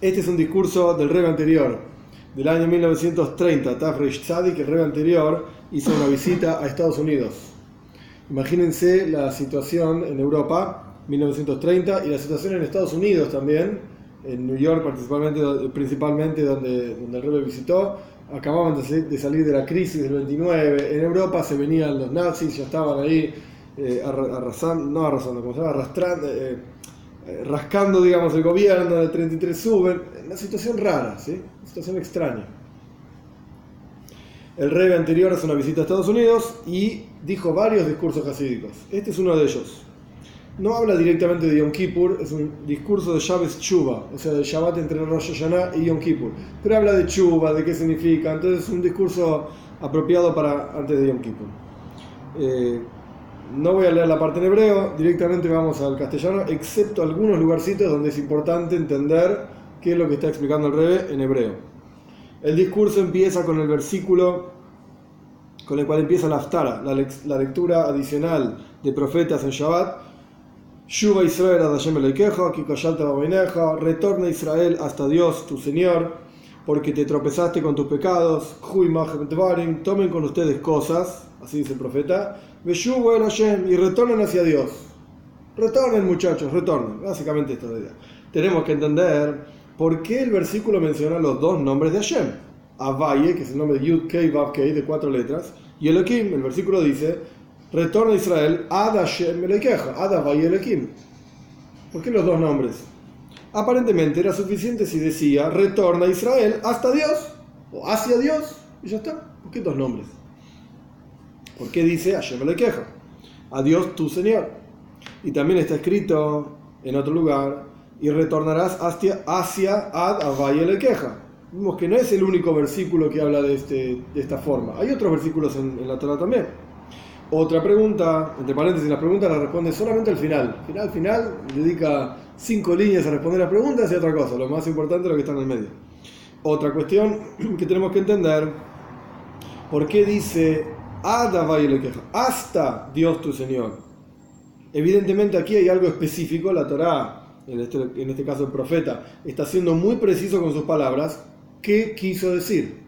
Este es un discurso del Rebbe anterior, del año 1930. Tafresh Tzadik, el Rebbe anterior, hizo una visita a Estados Unidos. Imagínense la situación en Europa, 1930, y la situación en Estados Unidos también, en New York principalmente donde el Rebbe visitó. Acababan de salir de la crisis del 29, en Europa se venían los nazis, ya estaban ahí rascando, digamos, el gobierno del 33 suben, una situación rara, ¿sí? Una situación extraña. El Rebbe anterior hace una visita a Estados Unidos y dijo varios discursos hasídicos. Este es uno de ellos. No habla directamente de Yom Kippur, es un discurso de Shabbos Tshuva, o sea, del Shabbat entre Rosh Hashanah y Yom Kippur. Pero habla de Tshuva, de qué significa, entonces es un discurso apropiado para antes de Yom Kippur. No voy a leer la parte en hebreo, directamente vamos al castellano, excepto algunos lugarcitos donde es importante entender qué es lo que está explicando el Rebbe en hebreo. El discurso empieza con el versículo con el cual empieza la Haftara, la lectura adicional de profetas en Shabbat. Shuva Israel ad Hashem Elokecha, ki koshalta b'ameinecha, retorna Israel hasta Dios tu Señor, porque te tropezaste con tus pecados. Hui machem dvarim, tomen con ustedes cosas, así dice el profeta. Veshuvo el Hashem, y retornen hacia Dios. Retornen, muchachos, retornen. Básicamente esta idea. Tenemos que entender por qué el versículo menciona los dos nombres de Hashem. Avaye, que es el nombre de Yud Kei Vav Kei, de 4 letras, y Elohim, el versículo dice: retorna Israel ad Hashem Elokecha, ad Avaye Elohim. ¿Por qué los dos nombres? Aparentemente era suficiente si decía retorna Israel hasta Dios o hacia Dios y ya está. ¿Por qué dos nombres? ¿Por qué dice Hashem Elokecha? A Dios tu Señor. Y también está escrito en otro lugar: y retornarás hacia ad Avaye Elokecha. Vemos que no es el único versículo que habla de esta forma. Hay otros versículos en la Torah también. Otra pregunta, entre paréntesis, la pregunta la responde solamente al final. Final, dedica 5 líneas a responder las preguntas y otra cosa. Lo más importante es lo que está en el medio. Otra cuestión que tenemos que entender: ¿por qué dice ad Avaye Elokecha? Hasta Dios tu Señor. Evidentemente aquí hay algo específico. La Torá, en este caso el profeta, está siendo muy preciso con sus palabras. ¿Qué quiso decir?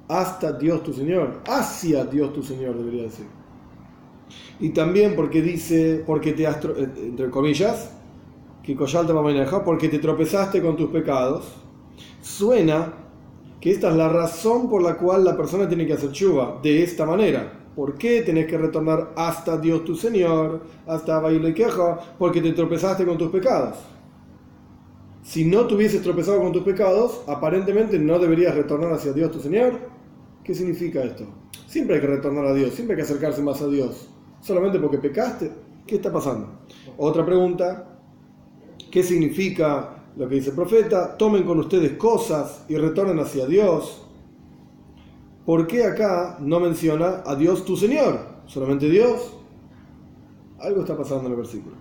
Hasta Dios tu Señor. Hacia Dios tu Señor debería decir. Y también porque dice, porque te has, entre comillas, porque te tropezaste con tus pecados. Suena que esta es la razón por la cual la persona tiene que hacer tshuva de esta manera. ¿Por qué tenés que retornar hasta Dios tu Señor, hasta Avaye Elokecha? Porque te tropezaste con tus pecados. Si no te hubieses tropezado con tus pecados, aparentemente no deberías retornar hacia Dios tu Señor. ¿Qué significa esto? Siempre hay que retornar a Dios, siempre hay que acercarse más a Dios. ¿Solamente porque pecaste? ¿Qué está pasando? Otra pregunta: ¿qué significa lo que dice el profeta? Tomen con ustedes cosas y retornen hacia Dios. ¿Por qué acá no menciona a Dios tu Señor? ¿Solamente Dios? Algo está pasando en el versículo.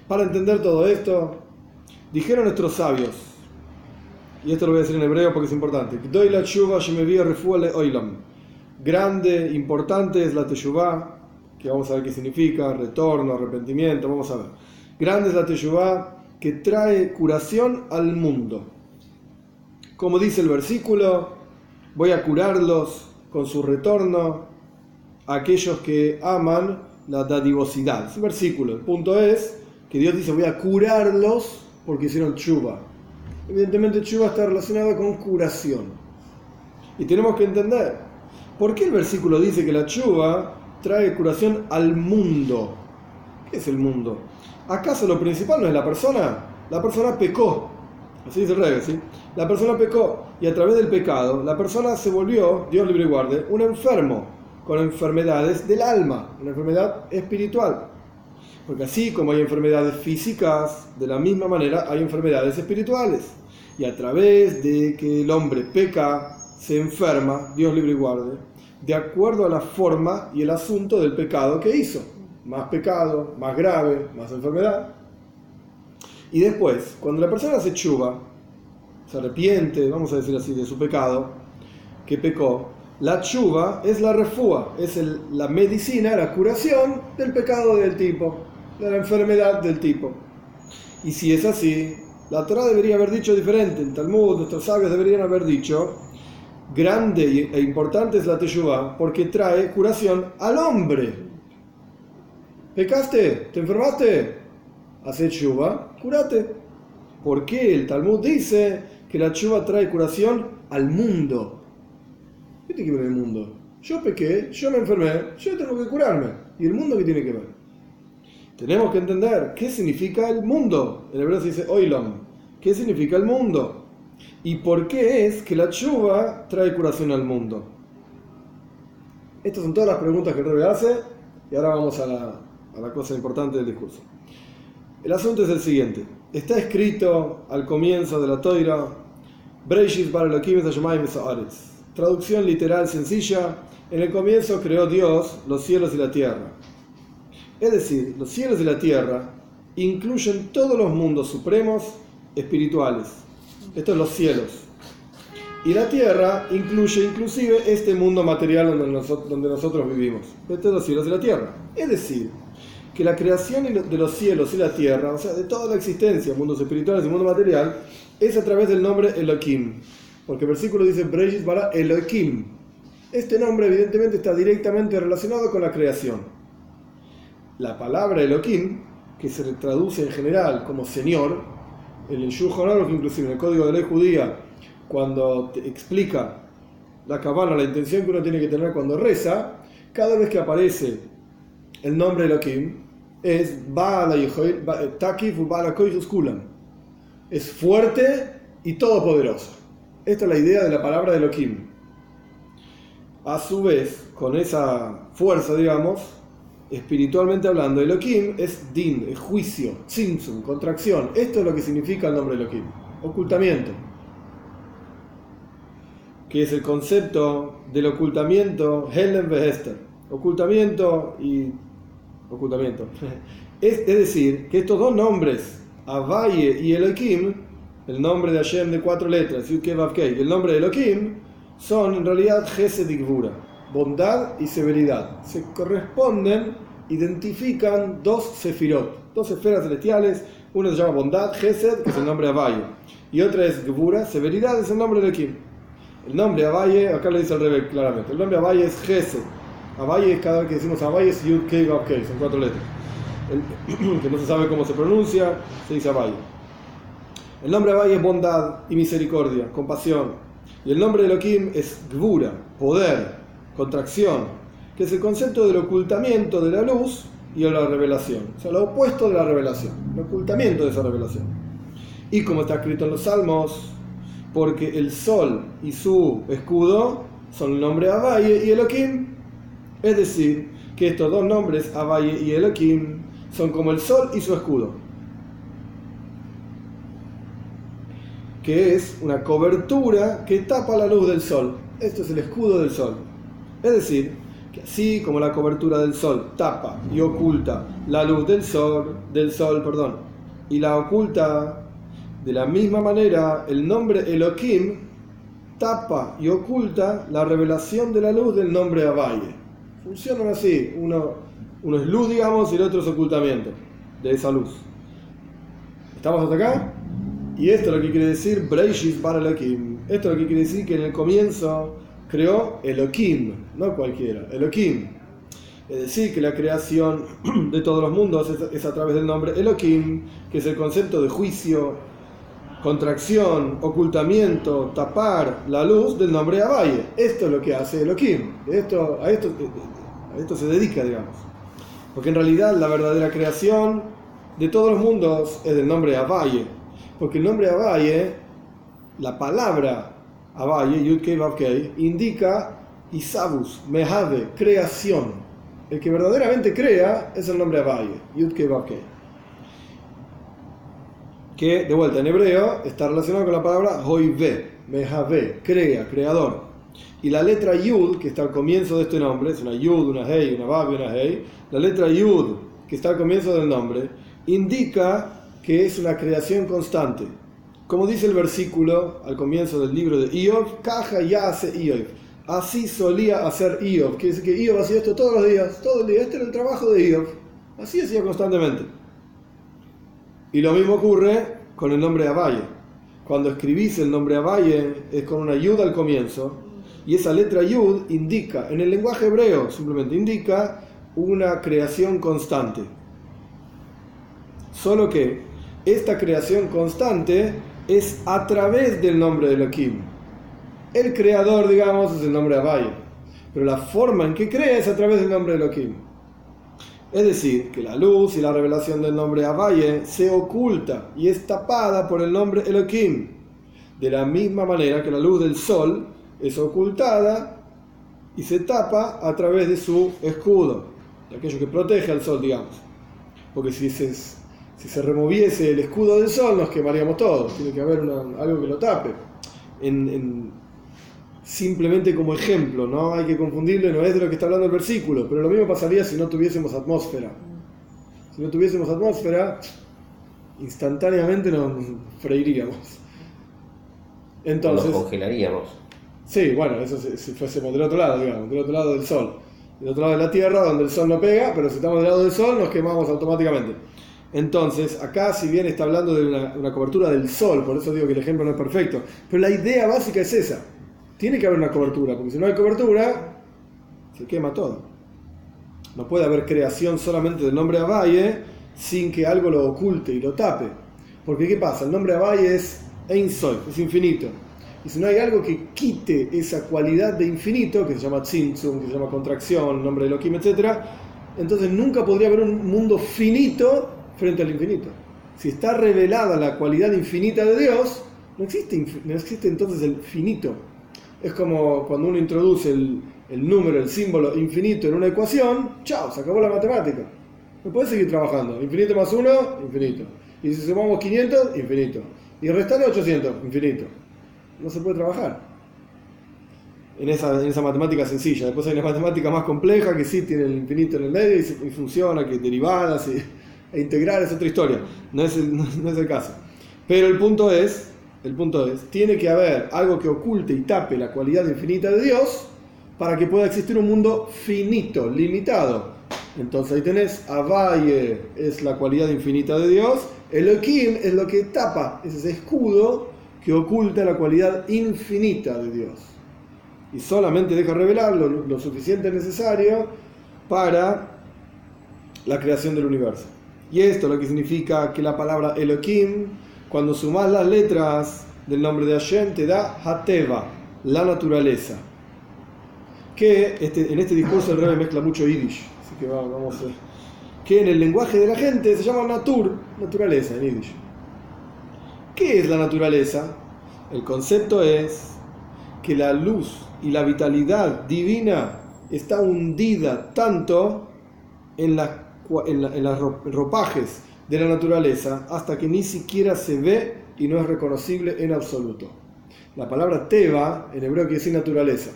Para entender todo esto, dijeron nuestros sabios, y esto lo voy a decir en hebreo porque es importante: grande, importante es la teshuvá, que vamos a ver qué significa, retorno, arrepentimiento, vamos a ver. Grande es la teshuvá que trae curación al mundo. Como dice el versículo, voy a curarlos con su retorno a aquellos que aman la dadivosidad. Es un versículo. El punto es que Dios dice: voy a curarlos porque hicieron tshuva. Evidentemente tshuva está relacionado con curación. Y tenemos que entender por qué el versículo dice que la tshuva trae curación al mundo. ¿Qué es el mundo? ¿Acaso lo principal no es la persona? La persona pecó. Así dice el Rebbe, ¿sí? La persona pecó y a través del pecado la persona se volvió, Dios libre y guarde, un enfermo con enfermedades del alma, una enfermedad espiritual. Porque así como hay enfermedades físicas, de la misma manera hay enfermedades espirituales. Y a través de que el hombre peca, se enferma, Dios libre y guarde, de acuerdo a la forma y el asunto del pecado que hizo. Más pecado, más grave, más enfermedad. Y después, cuando la persona hace tshuva, se arrepiente, vamos a decir así, de su pecado, que pecó, la tshuva es la refúa, es la medicina, la curación del pecado del tipo, de la enfermedad del tipo. Y si es así, La Torá debería haber dicho diferente. En Talmud, nuestros sabios deberían haber dicho: grande e importante es la Teshuvá porque trae curación al hombre. ¿Pecaste? ¿Te enfermaste? Hacé Teshuvá, curate. ¿Por qué el Talmud dice que la Teshuvá trae curación al mundo? ¿Qué tiene que ver el mundo? Yo pequé, yo me enfermé, yo tengo que curarme. ¿Y el mundo qué tiene que ver? Tenemos que entender qué significa el mundo. En hebreo se dice oilom. ¿Qué significa el mundo? ¿Y por qué es que la Teshuvá trae curación al mundo? Estas son todas las preguntas que el Rebbe hace y ahora vamos a la cosa importante del discurso. El asunto es el siguiente. Está escrito al comienzo de la Toira: Breishis bara Elokim et hashamayim v'haaretz. Traducción literal sencilla: en el comienzo creó Dios los cielos y la tierra. Es decir, los cielos y la tierra incluyen todos los mundos supremos espirituales. Estos son los cielos. Y la tierra incluye inclusive este mundo material donde nosotros vivimos. Estos son los cielos y la tierra. Es decir, que la creación de los cielos y la tierra, o sea, de toda la existencia, mundos espirituales y mundo material, es a través del nombre Elohim. Porque el versículo dice Breishis bara Elohim. Este nombre evidentemente está directamente relacionado con la creación. La palabra Elohim, que se traduce en general como Señor, en el Shulchan Aruch, inclusive en el Código de Ley Judía, cuando te explica la Kavanah, la intención que uno tiene que tener cuando reza, cada vez que aparece el nombre Elohim, es Takif Ba'al HaKoychus Kulam. Es fuerte y todopoderoso. Esta es la idea de la palabra Elohim. A su vez, con esa fuerza, digamos, espiritualmente hablando, Elohim es din, es juicio, tzimtzum, contracción. Esto es lo que significa el nombre Elohim: ocultamiento, que es el concepto del ocultamiento, Helen Behester, ocultamiento y ocultamiento. Es decir, que estos dos nombres, Havaye y Elohim, el nombre de Hashem de 4 letras, Yud Kei Vav Kei, y el nombre de Elohim, son en realidad Gesed y Gvura, bondad y severidad. Se corresponden, identifican dos sefirot, dos esferas celestiales. Una se llama bondad, Gesed, que es el nombre Havaye, y otra es Gvura, severidad, es el nombre de Elohim. El nombre Havaye, acá lo dice el Rebbe claramente, el nombre Havaye es Gesed. Havaye, cada vez que decimos Havaye, es Yud Kei Vav Kei, son 4 letras. Que no se sabe cómo se pronuncia, se dice Havaye. El nombre Havaye es bondad y misericordia, compasión. Y el nombre de Elohim es Gvura, poder, contracción, que es el concepto del ocultamiento de la luz y de la revelación. O sea, lo opuesto de la revelación, el ocultamiento de esa revelación. Y como está escrito en los Salmos, porque el sol y su escudo son el nombre Havaye y Elohim. Es decir, que estos dos nombres, Havaye y Elohim, son como el sol y su escudo, que es una cobertura que tapa la luz del sol. Esto es el escudo del sol. Es decir, que así como la cobertura del sol tapa y oculta la luz del sol, y la oculta, de la misma manera el nombre Elohim tapa y oculta la revelación de la luz del nombre Havaye. Funcionan así, uno es luz, digamos, y el otro es ocultamiento de esa luz. ¿Estamos hasta acá? Y esto es lo que quiere decir Breishis bara Elokim. Esto es lo que quiere decir que en el comienzo creó Elohim, no cualquiera, Elohim. Es decir, que la creación de todos los mundos es a través del nombre Elohim, que es el concepto de juicio, contracción, ocultamiento, tapar la luz del nombre Havaye. Esto es lo que hace Elohim. A esto se dedica, digamos. Porque en realidad la verdadera creación de todos los mundos es del nombre Havaye. Porque el nombre Havaye, la palabra Havaye, Yud Kei Vav Kei, indica Isabus, Mehave, creación. El que verdaderamente crea es el nombre Havaye, Yud Kei Vav Kei. Que, de vuelta, en hebreo está relacionado con la palabra Hoive, Mehave, crea, creador. Y la letra Yud, que está al comienzo de este nombre, es una Yud, una Hei, una Vav y una Hei. La letra Yud, que está al comienzo del nombre, indica que es una creación constante. Como dice el versículo al comienzo del libro de Iyov, Kaja ya hace Iyov. Así solía hacer Iyov. Quiere decir que Iyov hacía esto todos los días, todo el día. Este era el trabajo de Iyov. Así hacía constantemente. Y lo mismo ocurre con el nombre Abaye. Cuando escribís el nombre Abaye es con una yud al comienzo, y esa letra yud indica, en el lenguaje hebreo simplemente indica una creación constante. Solo que esta creación constante es a través del nombre de Elohim. El creador, digamos, es el nombre Abaye, pero la forma en que crea es a través del nombre de Elohim. Es decir, que la luz y la revelación del nombre Abaye se oculta y es tapada por el nombre Elohim, de la misma manera que la luz del sol es ocultada y se tapa a través de su escudo, de aquello que protege al sol, digamos. Porque si se removiese el escudo del sol nos quemaríamos todos, tiene que haber algo que lo tape. Simplemente como ejemplo, no hay que confundirlo, no es de lo que está hablando el versículo, pero lo mismo pasaría si no tuviésemos atmósfera. Si no tuviésemos atmósfera, instantáneamente nos freiríamos. Entonces, nos congelaríamos. Sí, bueno, eso si fuésemos del otro lado, digamos, del otro lado del sol. Del otro lado de la Tierra, donde el sol no pega, pero si estamos del lado del sol, nos quemamos automáticamente. Entonces, acá si bien está hablando de una cobertura del sol, por eso digo que el ejemplo no es perfecto, pero la idea básica es esa. Tiene que haber una cobertura, porque si no hay cobertura, se quema todo. No puede haber creación solamente del nombre Abaye sin que algo lo oculte y lo tape. Porque ¿qué pasa? El nombre Abaye es Ein Sof, es infinito. Y si no hay algo que quite esa cualidad de infinito, que se llama Tzimtzum, que se llama contracción, nombre de Elohim, etc., entonces nunca podría haber un mundo finito frente al infinito. Si está revelada la cualidad infinita de Dios, no existe entonces el finito. Es como cuando uno introduce el número, el símbolo infinito en una ecuación, chao, se acabó la matemática. No puedes seguir trabajando. Infinito más 1, infinito. Y si sumamos 500, infinito. Y restarle 800, infinito. No se puede trabajar en esa matemática sencilla. Después hay una matemática más compleja que sí tiene el infinito en el medio y funciona, que derivadas e integrar es otra historia. No es el caso. Pero el punto es, tiene que haber algo que oculte y tape la cualidad infinita de Dios para que pueda existir un mundo finito, limitado. Entonces ahí tenés, Abaye es la cualidad infinita de Dios, Elohim es lo que tapa, es ese escudo que oculta la cualidad infinita de Dios. Y solamente deja revelar lo suficiente necesario para la creación del universo. Y esto lo que significa que la palabra Elohim, cuando sumas las letras del nombre de Hashem, te da Hateva, la naturaleza. Que en este discurso el Rebbe mezcla mucho Yiddish, así que vamos a ver. Que en el lenguaje de la gente se llama naturaleza en Yiddish. ¿Qué es la naturaleza? El concepto es que la luz y la vitalidad divina está hundida tanto en los ropajes de la naturaleza hasta que ni siquiera se ve y no es reconocible en absoluto. La palabra Teva en hebreo quiere decir naturaleza.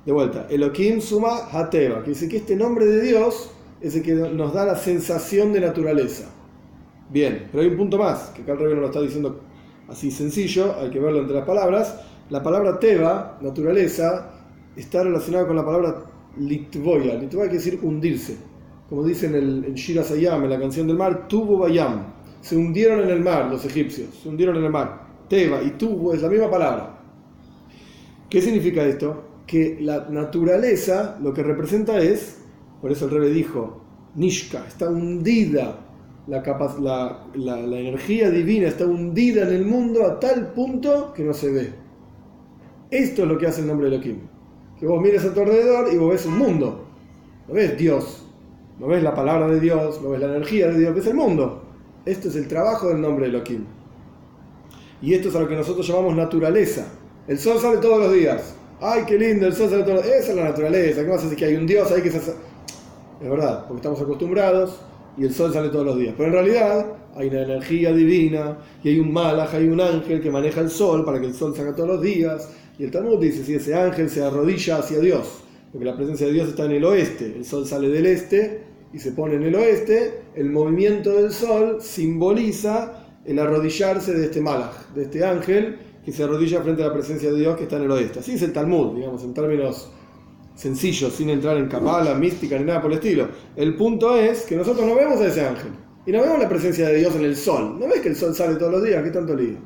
De vuelta, Elohim suma Hateva, que dice que este nombre de Dios es el que nos da la sensación de naturaleza. Bien, pero hay un punto más, que acá el Rebbe no lo está diciendo así sencillo, hay que verlo entre las palabras. La palabra Teva, naturaleza, está relacionada con la palabra Litvoya. Litvoya quiere decir hundirse. Como dicen en Shir HaSayam, en la canción del mar, Tuvo Bayam. Se hundieron en el mar los egipcios, se hundieron en el mar. Teva y Tuvo es la misma palabra. ¿Qué significa esto? Que la naturaleza lo que representa es, por eso el Rebbe dijo, Nishka, está hundida. La energía divina está hundida en el mundo a tal punto que no se ve. Esto es lo que hace el nombre de Elohim. Que vos mires a tu alrededor y vos ves un mundo. No ves Dios, no ves la palabra de Dios, no ves la energía de Dios, ves el mundo. Esto es el trabajo del nombre de Elohim. Y esto es a lo que nosotros llamamos naturaleza. El sol sale todos los días. ¡Ay, qué lindo! El sol sale todos los días. Esa es la naturaleza. ¿Qué más hace? Que hay un Dios ahí que se hace? Es verdad, porque estamos acostumbrados y el sol sale todos los días. Pero en realidad hay una energía divina y hay un malaj, hay un ángel que maneja el sol para que el sol salga todos los días. Y el Talmud dice, si ese ángel se arrodilla hacia Dios, porque la presencia de Dios está en el oeste, el sol sale del este y se pone en el oeste, el movimiento del sol simboliza el arrodillarse de este malaj, de este ángel que se arrodilla frente a la presencia de Dios que está en el oeste. Así es el Talmud, digamos, en términos sencillos, sin entrar en cabala, mística ni nada por el estilo. El punto es que nosotros no vemos a ese ángel. Y no vemos la presencia de Dios en el sol. ¿No ves que el sol sale todos los días? ¿Qué tanto lío?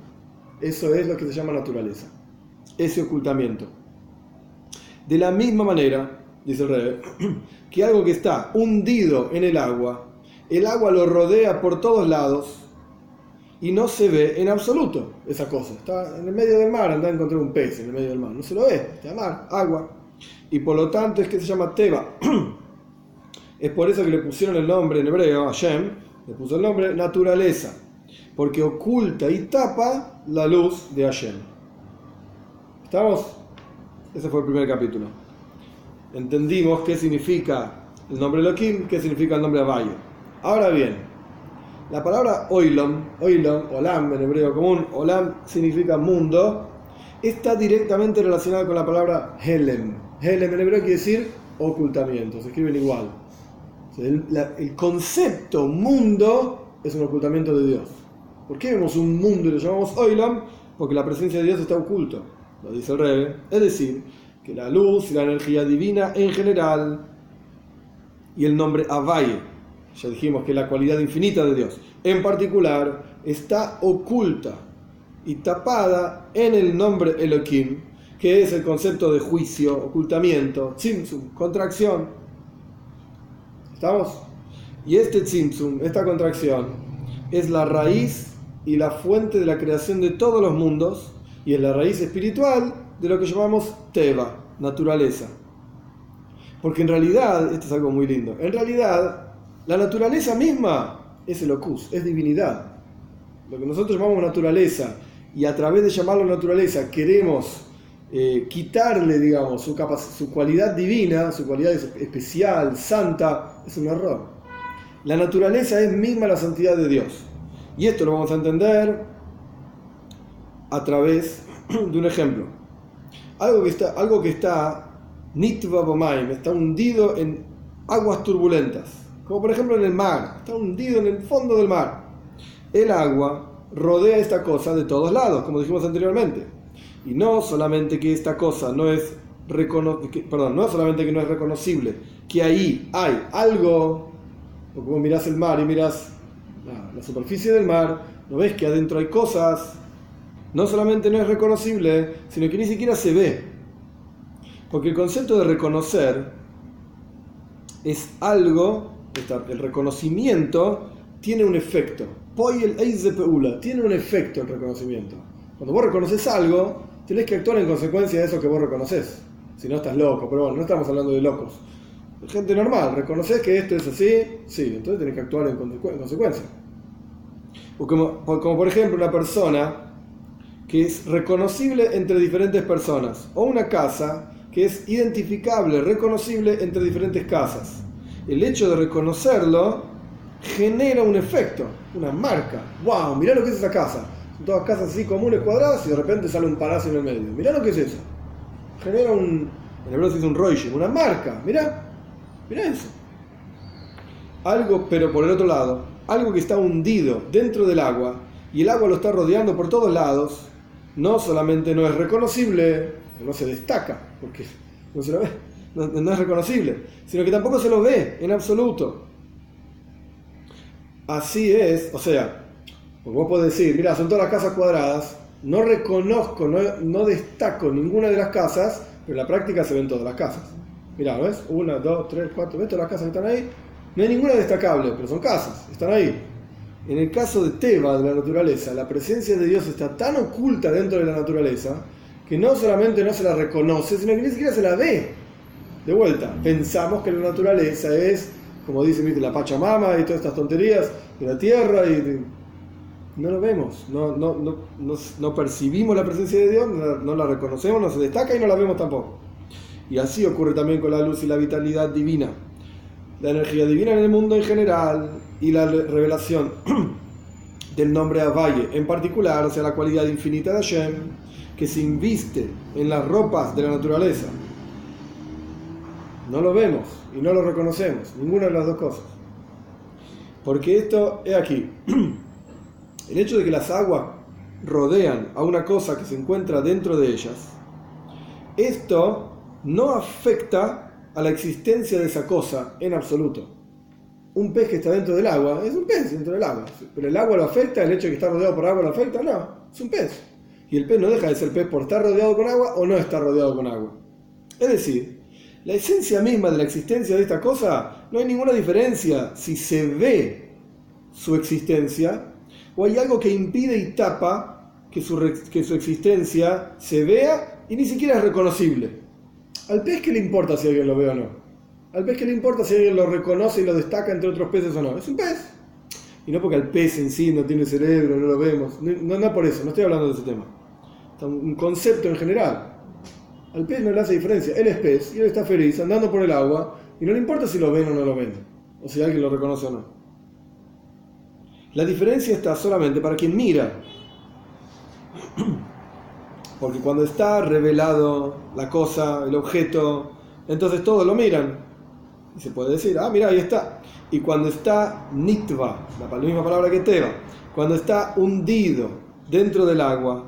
Eso es lo que se llama naturaleza. Ese ocultamiento. De la misma manera, dice el Rebbe, que algo que está hundido en el agua lo rodea por todos lados y no se ve en absoluto esa cosa. Está en el medio del mar, anda a encontrar un pez en el medio del mar. No se lo ve, está mar, agua. Y por lo tanto es que se llama Teva. Es por eso que le pusieron el nombre en hebreo, Hashem, le puso el nombre naturaleza, porque oculta y tapa la luz de Hashem. ¿Estamos? Ese fue el primer capítulo. Entendimos qué significa el nombre Elohim, qué significa el nombre Avaye. Ahora bien, la palabra Olam en hebreo común, Olam significa mundo, está directamente relacionada con la palabra Helem. Helem en hebreo quiere decir ocultamiento, se escriben igual. O sea, el concepto mundo es un ocultamiento de Dios. ¿Por qué vemos un mundo y lo llamamos Olam? Porque la presencia de Dios está oculto, lo dice el Rebbe. Es decir, que la luz y la energía divina en general y el nombre Avaye, ya dijimos que es la cualidad infinita de Dios, en particular está oculta y tapada en el nombre Elohim, que es el concepto de juicio, ocultamiento, tzimtzum, contracción. ¿Estamos? Y este tzimtzum, esta contracción, es la raíz y la fuente de la creación de todos los mundos y es la raíz espiritual de lo que llamamos Teva, naturaleza. Porque en realidad, esto es algo muy lindo, en realidad la naturaleza misma es Elokus, es divinidad. Lo que nosotros llamamos naturaleza y a través de llamarlo naturaleza queremos quitarle, digamos, su cualidad divina, su cualidad especial, santa, es un error. La naturaleza es misma la santidad de Dios. Y esto lo vamos a entender a través de un ejemplo. Algo que está nitva b'mayim, está hundido en aguas turbulentas, como por ejemplo en el mar, está hundido en el fondo del mar. El agua rodea esta cosa de todos lados, como dijimos anteriormente. Y no solamente que esta cosa no es solamente que no es reconocible, que ahí hay algo, porque vos mirás el mar y mirás la superficie del mar, no ves que adentro hay cosas. No solamente no es reconocible, sino que ni siquiera se ve. Porque el concepto de reconocer es algo, el reconocimiento tiene un efecto. Tiene un efecto el reconocimiento. Cuando vos reconoces algo, tenés que actuar en consecuencia de eso que vos reconoces. Si no, estás loco, pero bueno, no estamos hablando de locos. Gente normal, reconoces que esto es así, sí, entonces tenés que actuar en consecuencia. O como por ejemplo una persona que es reconocible entre diferentes personas, o una casa que es identificable, reconocible entre diferentes casas. El hecho de reconocerlo genera un efecto, una marca. ¡Wow! Mirá lo que es esa casa. Son todas casas así comunes, cuadradas, y de repente sale un palacio en el medio. Mirá lo que es eso. Genera en hebreo se dice un roishem, una marca. Mirá eso. Algo, pero por el otro lado, algo que está hundido dentro del agua, y el agua lo está rodeando por todos lados, no solamente no es reconocible, no se destaca, porque no se lo ve, no es reconocible, sino que tampoco se lo ve en absoluto. Así es, o sea, porque vos podés decir, mira, son todas las casas cuadradas, no reconozco, no destaco ninguna de las casas, pero en la práctica se ven todas las casas. Mirá, ¿ves? 1, 2, 3, 4, ¿ves todas las casas que están ahí? No hay ninguna destacable, pero son casas, están ahí. En el caso de Teva, de la naturaleza, la presencia de Dios está tan oculta dentro de la naturaleza que no solamente no se la reconoce, sino que ni siquiera se la ve. De vuelta, pensamos que la naturaleza es, como dice la Pachamama y todas estas tonterías de la tierra, y no lo vemos, no percibimos la presencia de Dios, no la reconocemos, no se destaca y no la vemos tampoco. Y así ocurre también con la luz y la vitalidad divina. La energía divina en el mundo en general y la revelación del nombre Avaye en particular, o sea, la cualidad infinita de Hashem, que se inviste en las ropas de la naturaleza. No lo vemos y no lo reconocemos, ninguna de las dos cosas. Porque esto es aquí. El hecho de que las aguas rodean a una cosa que se encuentra dentro de ellas, esto no afecta a la existencia de esa cosa en absoluto. un pez que está dentro del agua es un pez dentro del agua. Pero el agua lo afecta, el hecho de que está rodeado por agua lo afecta, no, es un pez. Y el pez no deja de ser pez por estar rodeado con agua o no estar rodeado con agua. Es decir, la esencia misma de la existencia de esta cosa, no hay ninguna diferencia si se ve su existencia o hay algo que impide y tapa que su existencia se vea y ni siquiera es reconocible. Al pez, ¿qué le importa si alguien lo ve o no? Al pez, ¿qué le importa si alguien lo reconoce y lo destaca entre otros peces o no? Es un pez. Y no porque el pez en sí no tiene cerebro, no lo vemos. No por eso, no estoy hablando de ese tema. Un concepto en general. Al pez no le hace diferencia. Él es pez y él está feliz andando por el agua y no le importa si lo ven o no lo ven. O si alguien lo reconoce o no. La diferencia está solamente para quien mira. Porque cuando está revelado la cosa, el objeto, entonces todos lo miran. Y se puede decir, mira, ahí está. Y cuando está nitva, la misma palabra que teva, cuando está hundido dentro del agua,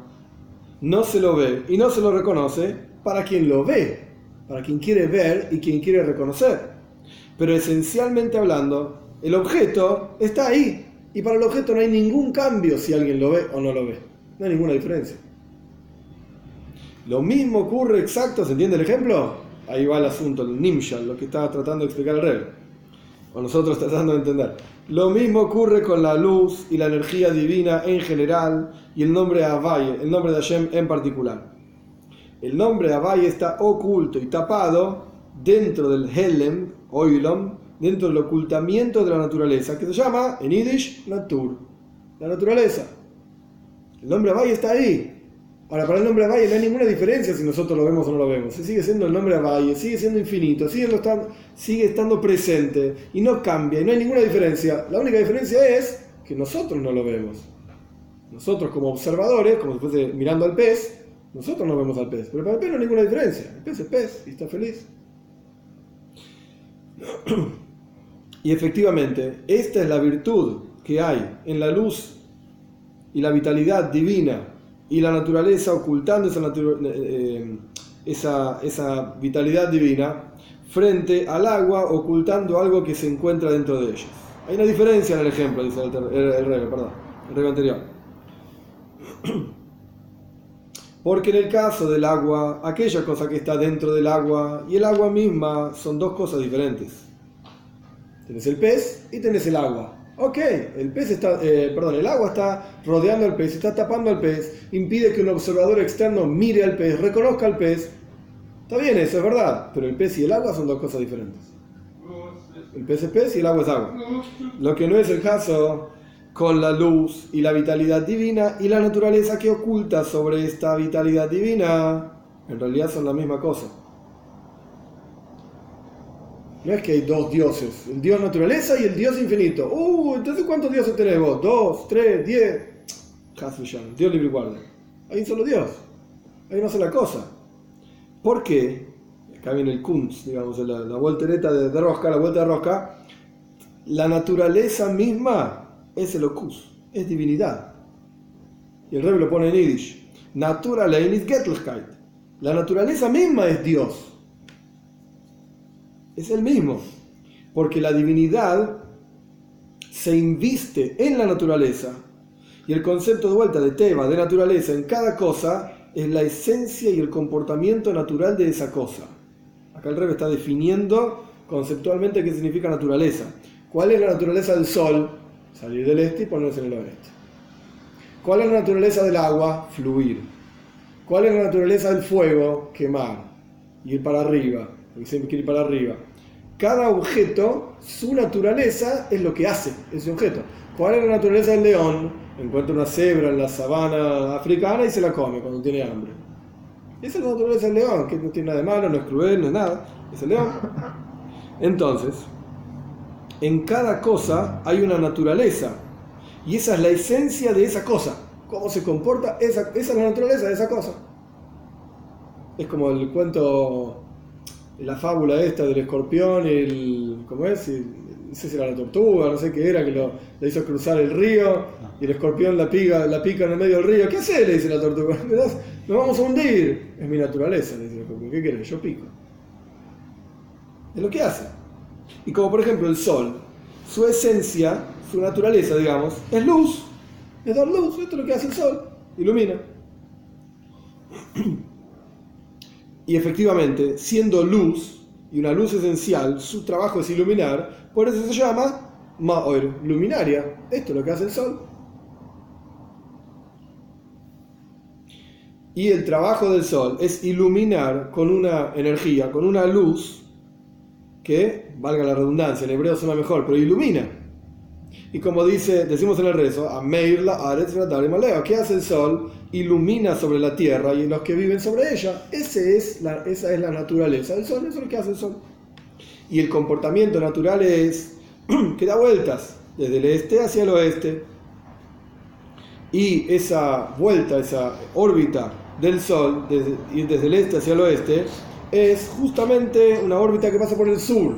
no se lo ve y no se lo reconoce para quien lo ve, para quien quiere ver y quien quiere reconocer. Pero esencialmente hablando, el objeto está ahí. Y para el objeto no hay ningún cambio si alguien lo ve o no lo ve. No hay ninguna diferencia. Lo mismo ocurre exacto, ¿se entiende el ejemplo? Ahí va el asunto, el nimshal, lo que estaba tratando de explicar el Rebbe. O nosotros tratando de entender. Lo mismo ocurre con la luz y la energía divina en general y el nombre Havai, el nombre de Hashem en particular. El nombre Havai está oculto y tapado dentro del Helem, Oilom, dentro del ocultamiento de la naturaleza, que se llama, en Yiddish, Natur, la naturaleza. El nombre Havai está ahí. Ahora, para el nombre Havai no hay ninguna diferencia si nosotros lo vemos o no lo vemos. Sigue siendo el nombre Havai, sigue siendo infinito, sigue estando presente y no cambia, y no hay ninguna diferencia. La única diferencia es que nosotros no lo vemos. Nosotros como observadores, como si fuese mirando al pez, nosotros no vemos al pez. Pero para el pez no hay ninguna diferencia. El pez es pez y está feliz. Y efectivamente, esta es la virtud que hay en la luz y la vitalidad divina y la naturaleza ocultando esa vitalidad divina frente al agua ocultando algo que se encuentra dentro de ella. Hay una diferencia en el ejemplo, dice el Rebbe anterior. Porque en el caso del agua, aquella cosa que está dentro del agua y el agua misma son dos cosas diferentes. Tenés el pez y tenés el agua. Ok, el agua está rodeando al pez, está tapando al pez, impide que un observador externo mire al pez, reconozca al pez. Está bien, eso es verdad, pero el pez y el agua son dos cosas diferentes. El pez es pez y el agua es agua. Lo que no es el caso con la luz y la vitalidad divina y la naturaleza que oculta sobre esta vitalidad divina, en realidad son la misma cosa. No es que hay dos dioses, el dios naturaleza y el dios infinito. Entonces ¿cuántos dioses tenés vos? 2, 3, 10. Dios libre y guarda. Hay un solo dios, hay una sola cosa. ¿Por qué? Acá viene el kunz, digamos, la voltereta de rosca, la vuelta de rosca. La naturaleza misma es el ocus, es divinidad. Y el Rebbe lo pone en Yiddish. Naturalein ist Göttlichkeit. La naturaleza misma es Dios. Es el mismo. Porque la divinidad se inviste en la naturaleza. Y el concepto de vuelta de Teva, de naturaleza, en cada cosa, es la esencia y el comportamiento natural de esa cosa. Acá el Rebbe está definiendo conceptualmente qué significa naturaleza. ¿Cuál es la naturaleza del sol? Salir del este y ponerse en el oeste. ¿Cuál es la naturaleza del agua? Fluir. ¿Cuál es la naturaleza del fuego? Quemar. Ir para arriba. Porque siempre quiere ir para arriba. Cada objeto, su naturaleza es lo que hace ese objeto. ¿Cuál es la naturaleza del león? Encuentra una cebra en la sabana africana y se la come cuando tiene hambre. Esa es la naturaleza del león, que no tiene nada de malo, no es cruel, no es nada. Es el león. Entonces, en cada cosa hay una naturaleza. Y esa es la esencia de esa cosa. Cómo se comporta, esa es la naturaleza de esa cosa. Es como el cuento, la fábula esta del escorpión y ¿cómo es? No sé si era la tortuga, no sé qué era, que le hizo cruzar el río y el escorpión la pica en el medio del río. ¿Qué hace? Le dice la tortuga. Nos vamos a hundir. Es mi naturaleza, le dice el escorpión. ¿Qué querés? Yo pico. Es lo que hace. Y como por ejemplo el sol su esencia, su naturaleza, digamos, es luz, es dar luz. Esto es lo que hace el sol, ilumina. Y efectivamente, siendo luz, y una luz esencial, su trabajo es iluminar, por eso se llama Ma'or, luminaria. Esto es lo que hace el sol. Y el trabajo del sol es iluminar con una energía, con una luz que, valga la redundancia, en hebreo suena mejor, pero ilumina. Y como decimos en el rezo, Ameir la Aretz Radar Maleo, ¿qué hace el sol? Ilumina sobre la tierra y los que viven sobre ella. Esa es la naturaleza del sol, eso es lo que hace el sol. Y el comportamiento natural es que da vueltas desde el este hacia el oeste. Y esa vuelta, esa órbita del sol, desde el este hacia el oeste, es justamente una órbita que pasa por el sur.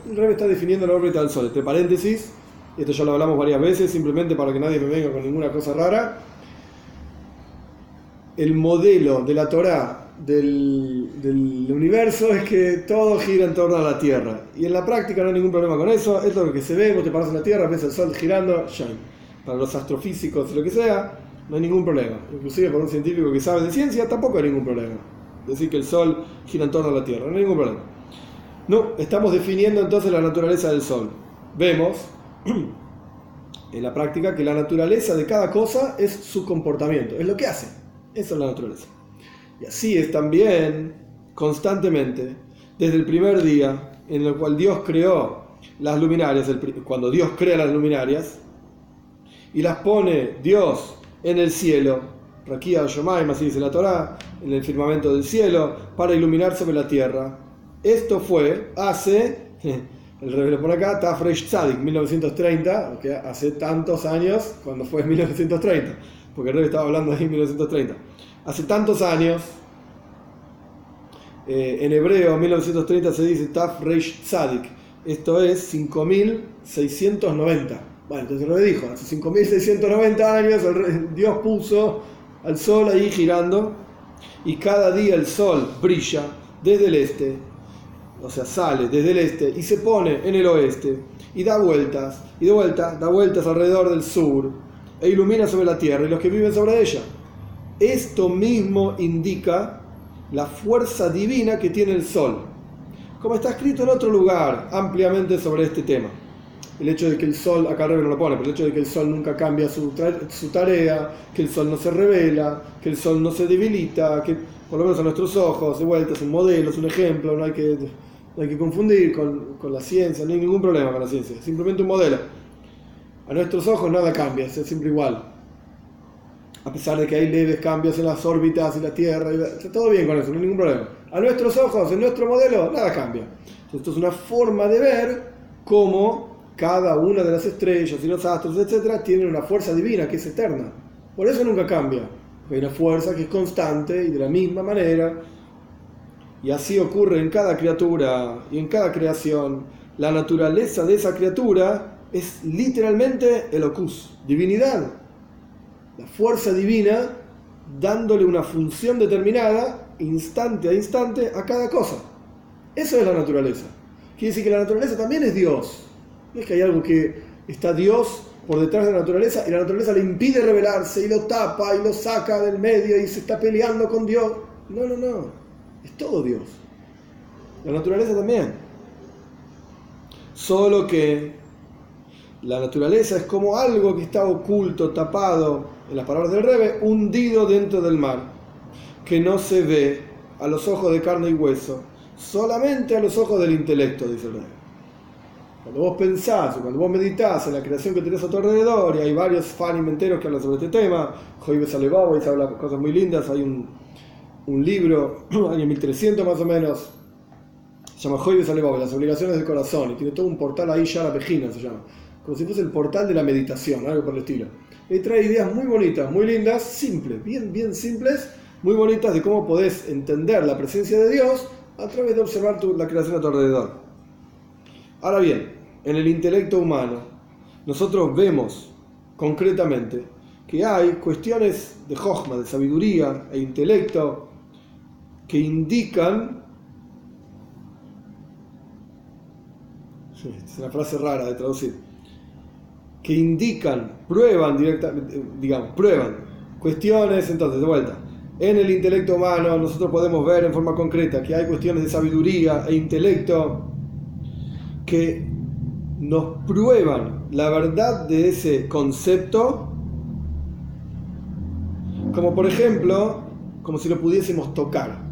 El Rebbe está definiendo la órbita del sol, entre paréntesis. Esto ya lo hablamos varias veces, simplemente para que nadie me venga con ninguna cosa rara. El modelo de la Torá del universo es que todo gira en torno a la Tierra. Y en la práctica no hay ningún problema con eso. Esto es lo que se ve, vos te paras en la Tierra, ves el sol girando, shine. Para los astrofísicos y lo que sea, no hay ningún problema. Inclusive para un científico que sabe de ciencia, tampoco hay ningún problema. Decir que el sol gira en torno a la Tierra, no hay ningún problema. No, estamos definiendo entonces la naturaleza del sol. Vemos en la práctica que la naturaleza de cada cosa es su comportamiento, es lo que hace. Esa es la naturaleza. Y así es también, constantemente, desde el primer día en el cual Dios creó las luminarias, cuando Dios crea las luminarias y las pone Dios en el cielo, Raquía Yomaim, así dice la Torá, en el firmamento del cielo, para iluminar sobre la tierra. Esto fue hace... El Rebbe lo pone acá, Tafresh Tzadik, 1930, porque hace tantos años, cuando fue 1930, porque el Rebbe estaba hablando ahí en 1930. Hace tantos años, en hebreo 1930 se dice Tafresh Tzadik, esto es 5690. Bueno, entonces el Rebbe dijo, hace 5690 años Dios puso al sol ahí girando, y cada día el sol brilla desde el este, o sea, sale desde el este y se pone en el oeste y da vueltas, y de vuelta da vueltas alrededor del sur e ilumina sobre la tierra y los que viven sobre ella. Esto mismo indica la fuerza divina que tiene el sol, como está escrito en otro lugar ampliamente sobre este tema. El hecho de que el sol, acá el Rebbe no lo pone, pero el hecho de que el sol nunca cambia su tarea, que el sol no se revela, que el sol no se debilita, que por lo menos a nuestros ojos, de vuelta, es un modelo, es un ejemplo, no hay que confundir con la ciencia, no hay ningún problema con la ciencia, es simplemente un modelo. A nuestros ojos nada cambia, es siempre igual. A pesar de que hay leves cambios en las órbitas y la Tierra, está todo bien con eso, no hay ningún problema. A nuestros ojos, en nuestro modelo, nada cambia. Esto es una forma de ver cómo cada una de las estrellas y los astros, etcétera, tienen una fuerza divina que es eterna. Por eso nunca cambia. Hay una fuerza que es constante y de la misma manera. Y así ocurre en cada criatura y en cada creación. La naturaleza de esa criatura es literalmente Elokus, divinidad. La fuerza divina dándole una función determinada, instante a instante, a cada cosa. Eso es la naturaleza. Quiere decir que la naturaleza también es Dios. No es que hay algo que está Dios por detrás de la naturaleza y la naturaleza le impide revelarse y lo tapa y lo saca del medio y se está peleando con Dios. No. Es todo Dios. La naturaleza también. Solo que la naturaleza es como algo que está oculto, tapado, en las palabras del Rebbe, hundido dentro del mar, que no se ve a los ojos de carne y hueso, solamente a los ojos del intelecto, dice el Rebbe. Cuando vos pensás o cuando vos meditas en la creación que tenés a tu alrededor, y hay varios fanim enteros que hablan sobre este tema, Joibes Alevabo, y se habla cosas muy lindas, hay un libro, año 1300 más o menos, se llama Joibes Alevabo, las obligaciones del corazón, y tiene todo un portal ahí, Yara Pejina se llama, como si fuese el portal de la meditación, algo por el estilo. Y trae ideas muy bonitas, muy lindas, simples, bien simples, muy bonitas de cómo podés entender la presencia de Dios a través de observar la creación a tu alrededor. Ahora bien, en el intelecto humano, nosotros vemos concretamente que hay cuestiones de Jochma, de sabiduría e intelecto, que indican es una frase rara de traducir, que indican, prueban directamente, digamos, prueban cuestiones. Entonces, de vuelta, en el intelecto humano nosotros podemos ver en forma concreta que hay cuestiones de sabiduría e intelecto que nos prueban la verdad de ese concepto, como por ejemplo, como si lo pudiésemos tocar.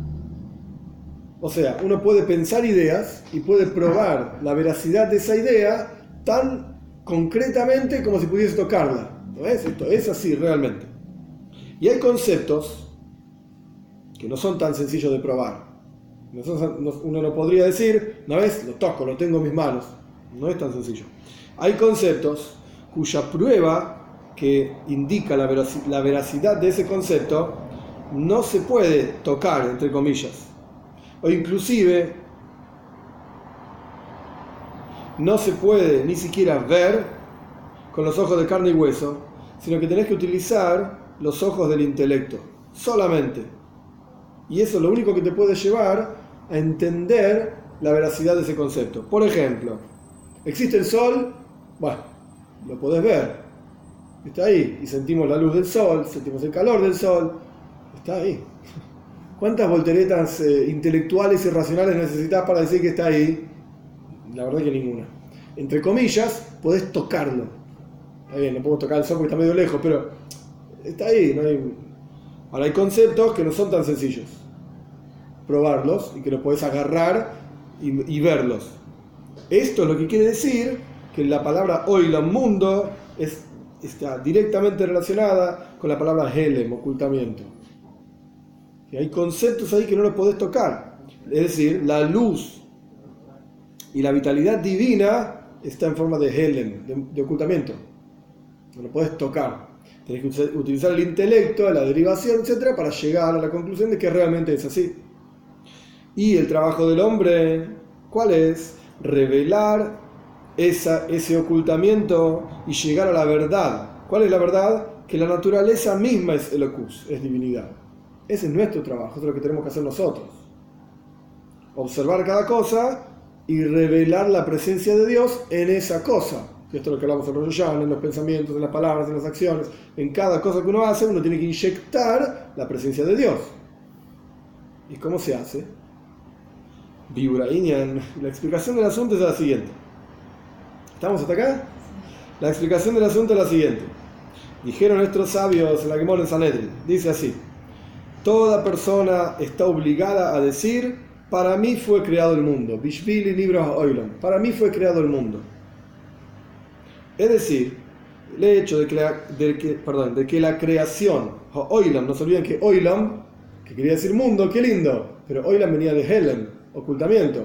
O sea, uno puede pensar ideas y puede probar la veracidad de esa idea tan concretamente como si pudiese tocarla. ¿No es? Esto es así realmente. Y hay conceptos que no son tan sencillos de probar. Uno no podría decir, ¿no ves? Lo toco, lo tengo en mis manos. No es tan sencillo. Hay conceptos cuya prueba que indica la veracidad de ese concepto no se puede tocar, entre comillas. O inclusive no se puede ni siquiera ver con los ojos de carne y hueso, sino que tenés que utilizar los ojos del intelecto, solamente. Y eso es lo único que te puede llevar a entender la veracidad de ese concepto. Por ejemplo, ¿existe el sol? Bueno, lo podés ver. Está ahí. Y sentimos la luz del sol, sentimos el calor del sol. Está ahí. ¿Cuántas volteretas intelectuales y racionales necesitas para decir que está ahí? La verdad que ninguna. Entre comillas, podés tocarlo. Está bien, no puedo tocar el sol porque está medio lejos, pero está ahí. No hay... Ahora hay conceptos que no son tan sencillos. Probarlos y que los podés agarrar y verlos. Esto es lo que quiere decir que la palabra oilam, mundo, está directamente relacionada con la palabra helem, ocultamiento. Y hay conceptos ahí que no los podés tocar. Es decir, la luz y la vitalidad divina está en forma de helem, de ocultamiento. No lo podés tocar. Tenés que utilizar el intelecto, la derivación, etc., para llegar a la conclusión de que realmente es así. Y el trabajo del hombre, ¿cuál es? Revelar ese ocultamiento y llegar a la verdad. ¿Cuál es la verdad? Que la naturaleza misma es Elokus, es divinidad. Ese es nuestro trabajo, eso es lo que tenemos que hacer nosotros. Observar cada cosa y revelar la presencia de Dios en esa cosa. Esto es lo que hablamos en Rosh Hashanah, en los pensamientos, en las palabras, en las acciones. En cada cosa que uno hace, uno tiene que inyectar la presencia de Dios. ¿Y cómo se hace? Vibra Inyan. La explicación del asunto es la siguiente. ¿Estamos hasta acá? La explicación del asunto es la siguiente. Dijeron nuestros sabios en la Gemara en Sanedrin. Dice así: toda persona está obligada a decir, para mí fue creado el mundo. Bishvili libros oilam. Para mí fue creado el mundo. Es decir, el hecho de que la creación, oilam, no se olviden que oilam, que quería decir mundo, qué lindo, pero oilam venía de helem, ocultamiento.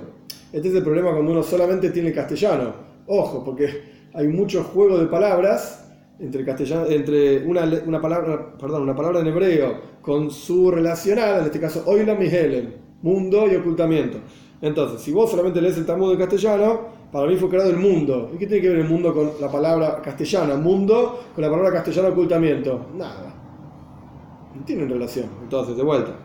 Este es el problema cuando uno solamente tiene castellano. Ojo, porque hay mucho juego de palabras entre castellano, entre una palabra en hebreo con su relacional, en este caso oilam y helem, mundo y ocultamiento. Entonces, si vos solamente lees el Talmud en castellano, para mí fue creado el mundo. ¿Y qué tiene que ver el mundo con la palabra castellana? Mundo con la palabra castellana ocultamiento. Nada. No tienen relación. Entonces, de vuelta.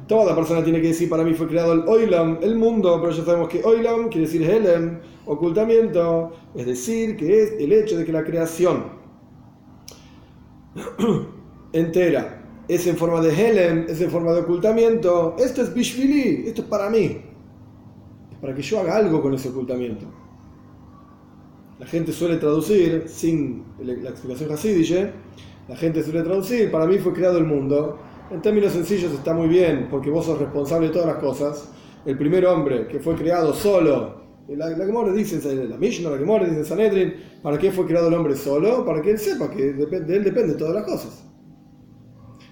Toda persona tiene que decir, para mí fue creado el oilam, el mundo, pero ya sabemos que oilam quiere decir helem, ocultamiento. Es decir, que es el hecho de que la creación entera es en forma de helem, es en forma de ocultamiento. Esto es bishvili, esto es para mí. Es para que yo haga algo con ese ocultamiento. La gente suele traducir, sin la explicación hasidiche, la gente suele traducir, para mí fue creado el mundo. En términos sencillos está muy bien, porque vos sos responsable de todas las cosas. El primer hombre que fue creado solo, la Gemara dice en la Mishnah, la Gemara dice en Sanedrin, ¿para qué fue creado el hombre solo? Para que él sepa que de él depende todas las cosas.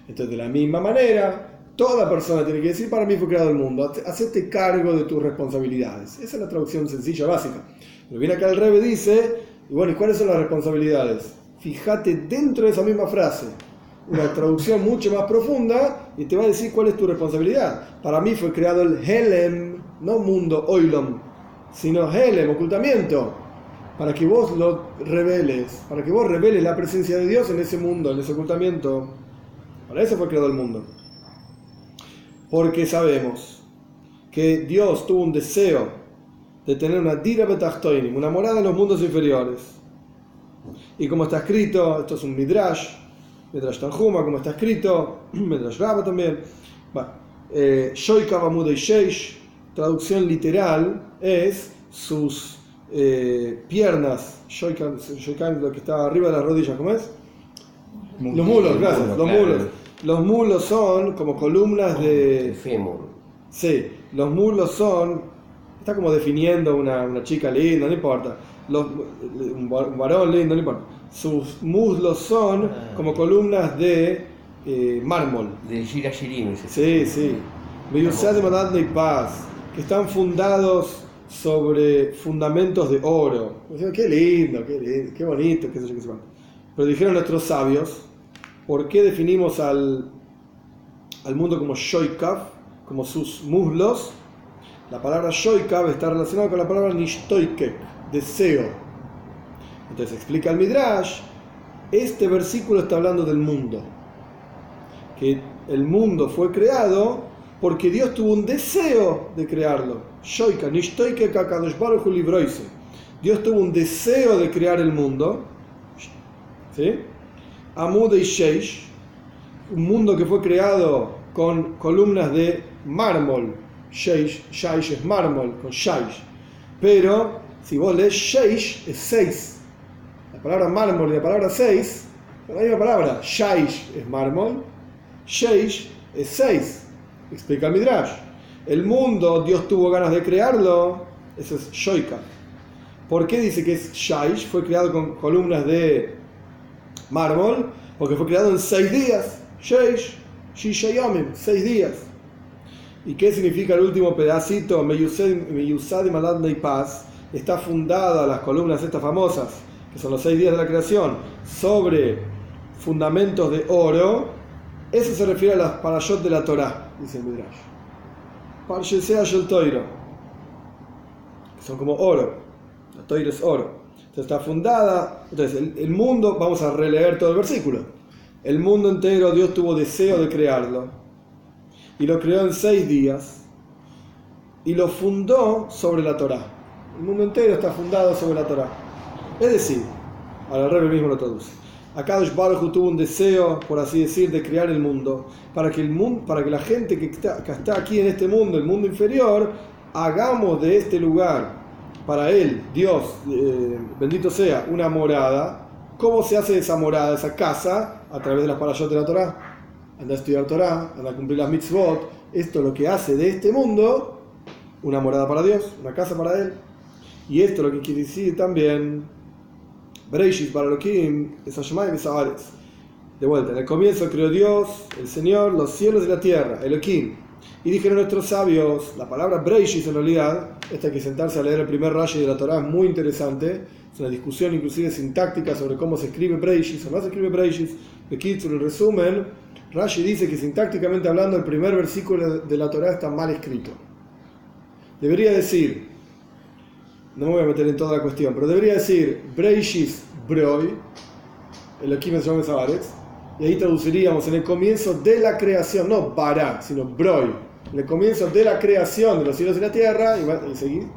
Entonces, de la misma manera, toda persona tiene que decir, para mí fue creado el mundo. Hacete cargo de tus responsabilidades. Esa es la traducción sencilla, básica. Pero viene acá el Rebbe dice, y bueno, ¿y cuáles son las responsabilidades? Fíjate dentro de esa misma frase, una traducción mucho más profunda, y te va a decir cuál es tu responsabilidad. Para mí fue creado el helem, no mundo, oilom, sino helem, ocultamiento, para que vos lo reveles, para que vos reveles la presencia de Dios en ese mundo, en ese ocultamiento. Para eso fue creado el mundo. Porque sabemos que Dios tuvo un deseo de tener una dira betachtoinim, una morada en los mundos inferiores. Y como está escrito, esto es un midrash, midrash Tanjuma, como está escrito, midrash Rabba también. Shoikav Amudei Sheish, traducción literal es sus piernas, Shoikav, lo que está arriba de las rodillas, ¿cómo es? Los mulos, gracias, los mulos. Los mulos son como columnas de... El fémur. Sí, los mulos son... Está como definiendo una chica linda, no importa. Un varón lindo, no importa. Sus muslos son como columnas de mármol. De Shira Shirim. Sí, sí. Meyusad de Madadna y Paz, que están fundados sobre fundamentos de oro. O sea, qué lindo, qué bonito, qué sé yo, qué sé cuánto. Pero dijeron nuestros sabios, ¿por qué definimos al mundo como Shoikav, como sus muslos? La palabra Shoikav está relacionada con la palabra Nishtoikek, deseo. Entonces explica el Midrash, este versículo está hablando del mundo. Que el mundo fue creado porque Dios tuvo un deseo de crearlo. Shoikav, Nishtoikek HaKadosh Baruch Hu Livroise. Dios tuvo un deseo de crear el mundo. ¿Sí? Amudei Sheish, un mundo que fue creado con columnas de mármol. Sheish es mármol, con Sheish. Pero si vos lees Sheish, es 6. La palabra mármol y la palabra 6 son la misma palabra. Sheish es mármol, Sheish es 6. Explica el Midrash. El mundo, Dios tuvo ganas de crearlo, eso es Shoika. ¿Por qué dice que es Sheish? Fue creado con columnas de mármol, porque fue creado en 6 días. Sheish, Shishayomim, 6 días. ¿Y qué significa el último pedacito? Meyusad y Maladna y Paz. Está fundada las columnas estas famosas, que son los 6 días de la creación, sobre fundamentos de oro. Eso se refiere a las parashot de la Torá, dice el Midrash. Parshesea Shel Toiro, que son como oro. La Toiro es oro. Entonces está fundada. Entonces el mundo, vamos a releer todo el versículo. El mundo entero, Dios tuvo deseo de crearlo. Y lo creó en 6 días. Y lo fundó sobre la Torá. El mundo entero está fundado sobre la Torá. Es decir, ahora el Rebbe mismo lo traduce. Akadosh Baruj Hu tuvo un deseo, por así decir, de crear el mundo. Para que la gente que está aquí en este mundo, el mundo inferior, hagamos de este lugar, para él, Dios, bendito sea, una morada. ¿Cómo se hace esa morada, esa casa? A través de las parashot de la Torá. Anda a estudiar Torá, anda a cumplir las mitzvot. Esto es lo que hace de este mundo una morada para Dios, una casa para él. Y esto es lo que quiere decir también Breishis para Elohim, es Hashemayim y Saaretz. De vuelta, en el comienzo creó Dios, el Señor, los cielos y la tierra, Elohim. Y dijeron nuestros sabios, la palabra Breishis en realidad, esta hay que sentarse a leer el primer Rashi de la Torá, es muy interesante. Es una discusión inclusive sintáctica sobre cómo se escribe Breishis o no se escribe Breishis. Aquí, en resumen, Rashi dice que sintácticamente hablando el primer versículo de la Torá está mal escrito. Debería decir, no me voy a meter en toda la cuestión, pero debería decir Breishis Broi, Elohim es Yom Saaretz, y ahí traduciríamos en el comienzo de la creación, no Bará, sino Broi, en el comienzo de la creación de los cielos y la tierra, y seguir.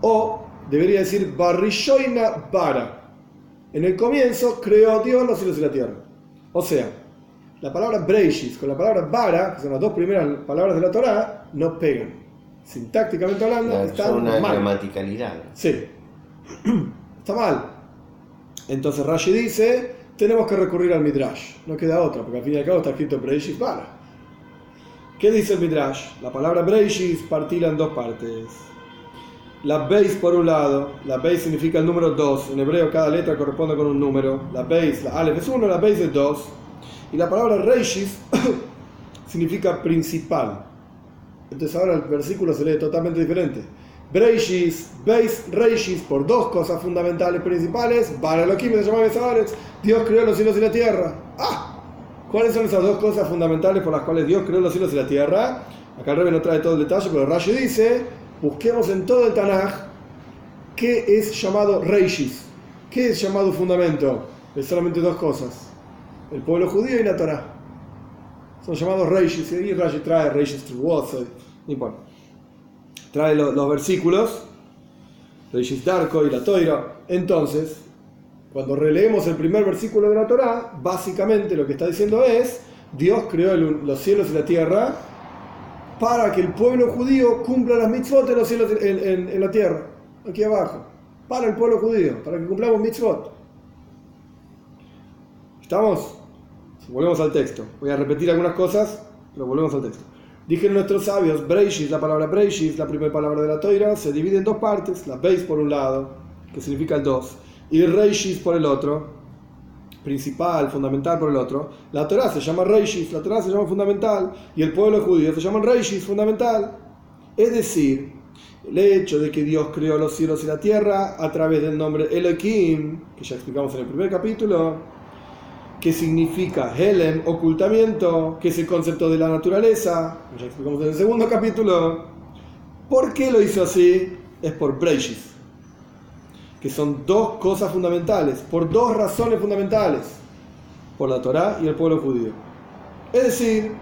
O debería decir Barishoina Bara, en el comienzo creó Dios los cielos y la tierra. O sea, la palabra Breishis con la palabra Bara, que son las dos primeras palabras de la Torá, no pegan. Sintácticamente hablando, están son una mal. gramaticalidad. Sí, está mal. Entonces Rashi dice, tenemos que recurrir al Midrash. No queda otra, porque al fin y al cabo está escrito Breishis Bara. ¿Qué dice el Midrash? La palabra Breishis partila en 2 partes. La Beis por un lado, la Beis significa el número 2. En hebreo cada letra corresponde con un número. La Beis, la Aleph es 1, la Beis es 2. Y la palabra Reishis significa principal. Entonces ahora el versículo se lee totalmente diferente. Breishis, Beis, Reishis, por 2 cosas fundamentales principales. Para Elohim se llama Saaretz. Dios creó los cielos y la tierra. ¿Cuáles son esas 2 cosas fundamentales por las cuales Dios creó los cielos y la tierra? Acá el Rebbe no trae todo el detalle, pero Rashi dice, busquemos en todo el Tanaj qué es llamado Reishis. ¿Qué es llamado fundamento? Es solamente 2 cosas. El pueblo judío y la Torá. Son llamados Reishis. Y Rashi trae Reishis Truwot, no importa. Trae los versículos Reishis Darko y la Toira. Entonces, cuando releemos el primer versículo de la Torá, básicamente lo que está diciendo es: Dios creó los cielos y la tierra para que el pueblo judío cumpla las mitzvot de los cielos en la tierra, aquí abajo, para el pueblo judío, para que cumplamos mitzvot. ¿Estamos? Volvemos al texto. Voy a repetir algunas cosas, pero volvemos al texto. Dijeron nuestros sabios, Breishis, la palabra Breishis, la primera palabra de la Toira, se divide en dos partes: la Beis por un lado, que significa el dos, y Reishis por el otro, principal, fundamental por el otro. La Torá se llama Reishis, la Torá se llama fundamental, y el pueblo judío se llama Reishis, fundamental. Es decir, el hecho de que Dios creó los cielos y la tierra a través del nombre Elohim, que ya explicamos en el primer capítulo, que significa Helem, ocultamiento, que es el concepto de la naturaleza, que ya explicamos en el segundo capítulo. ¿Por qué lo hizo así? Es por Breishis, que son dos cosas fundamentales, por dos razones fundamentales: por la Torá y el pueblo judío. Es decir,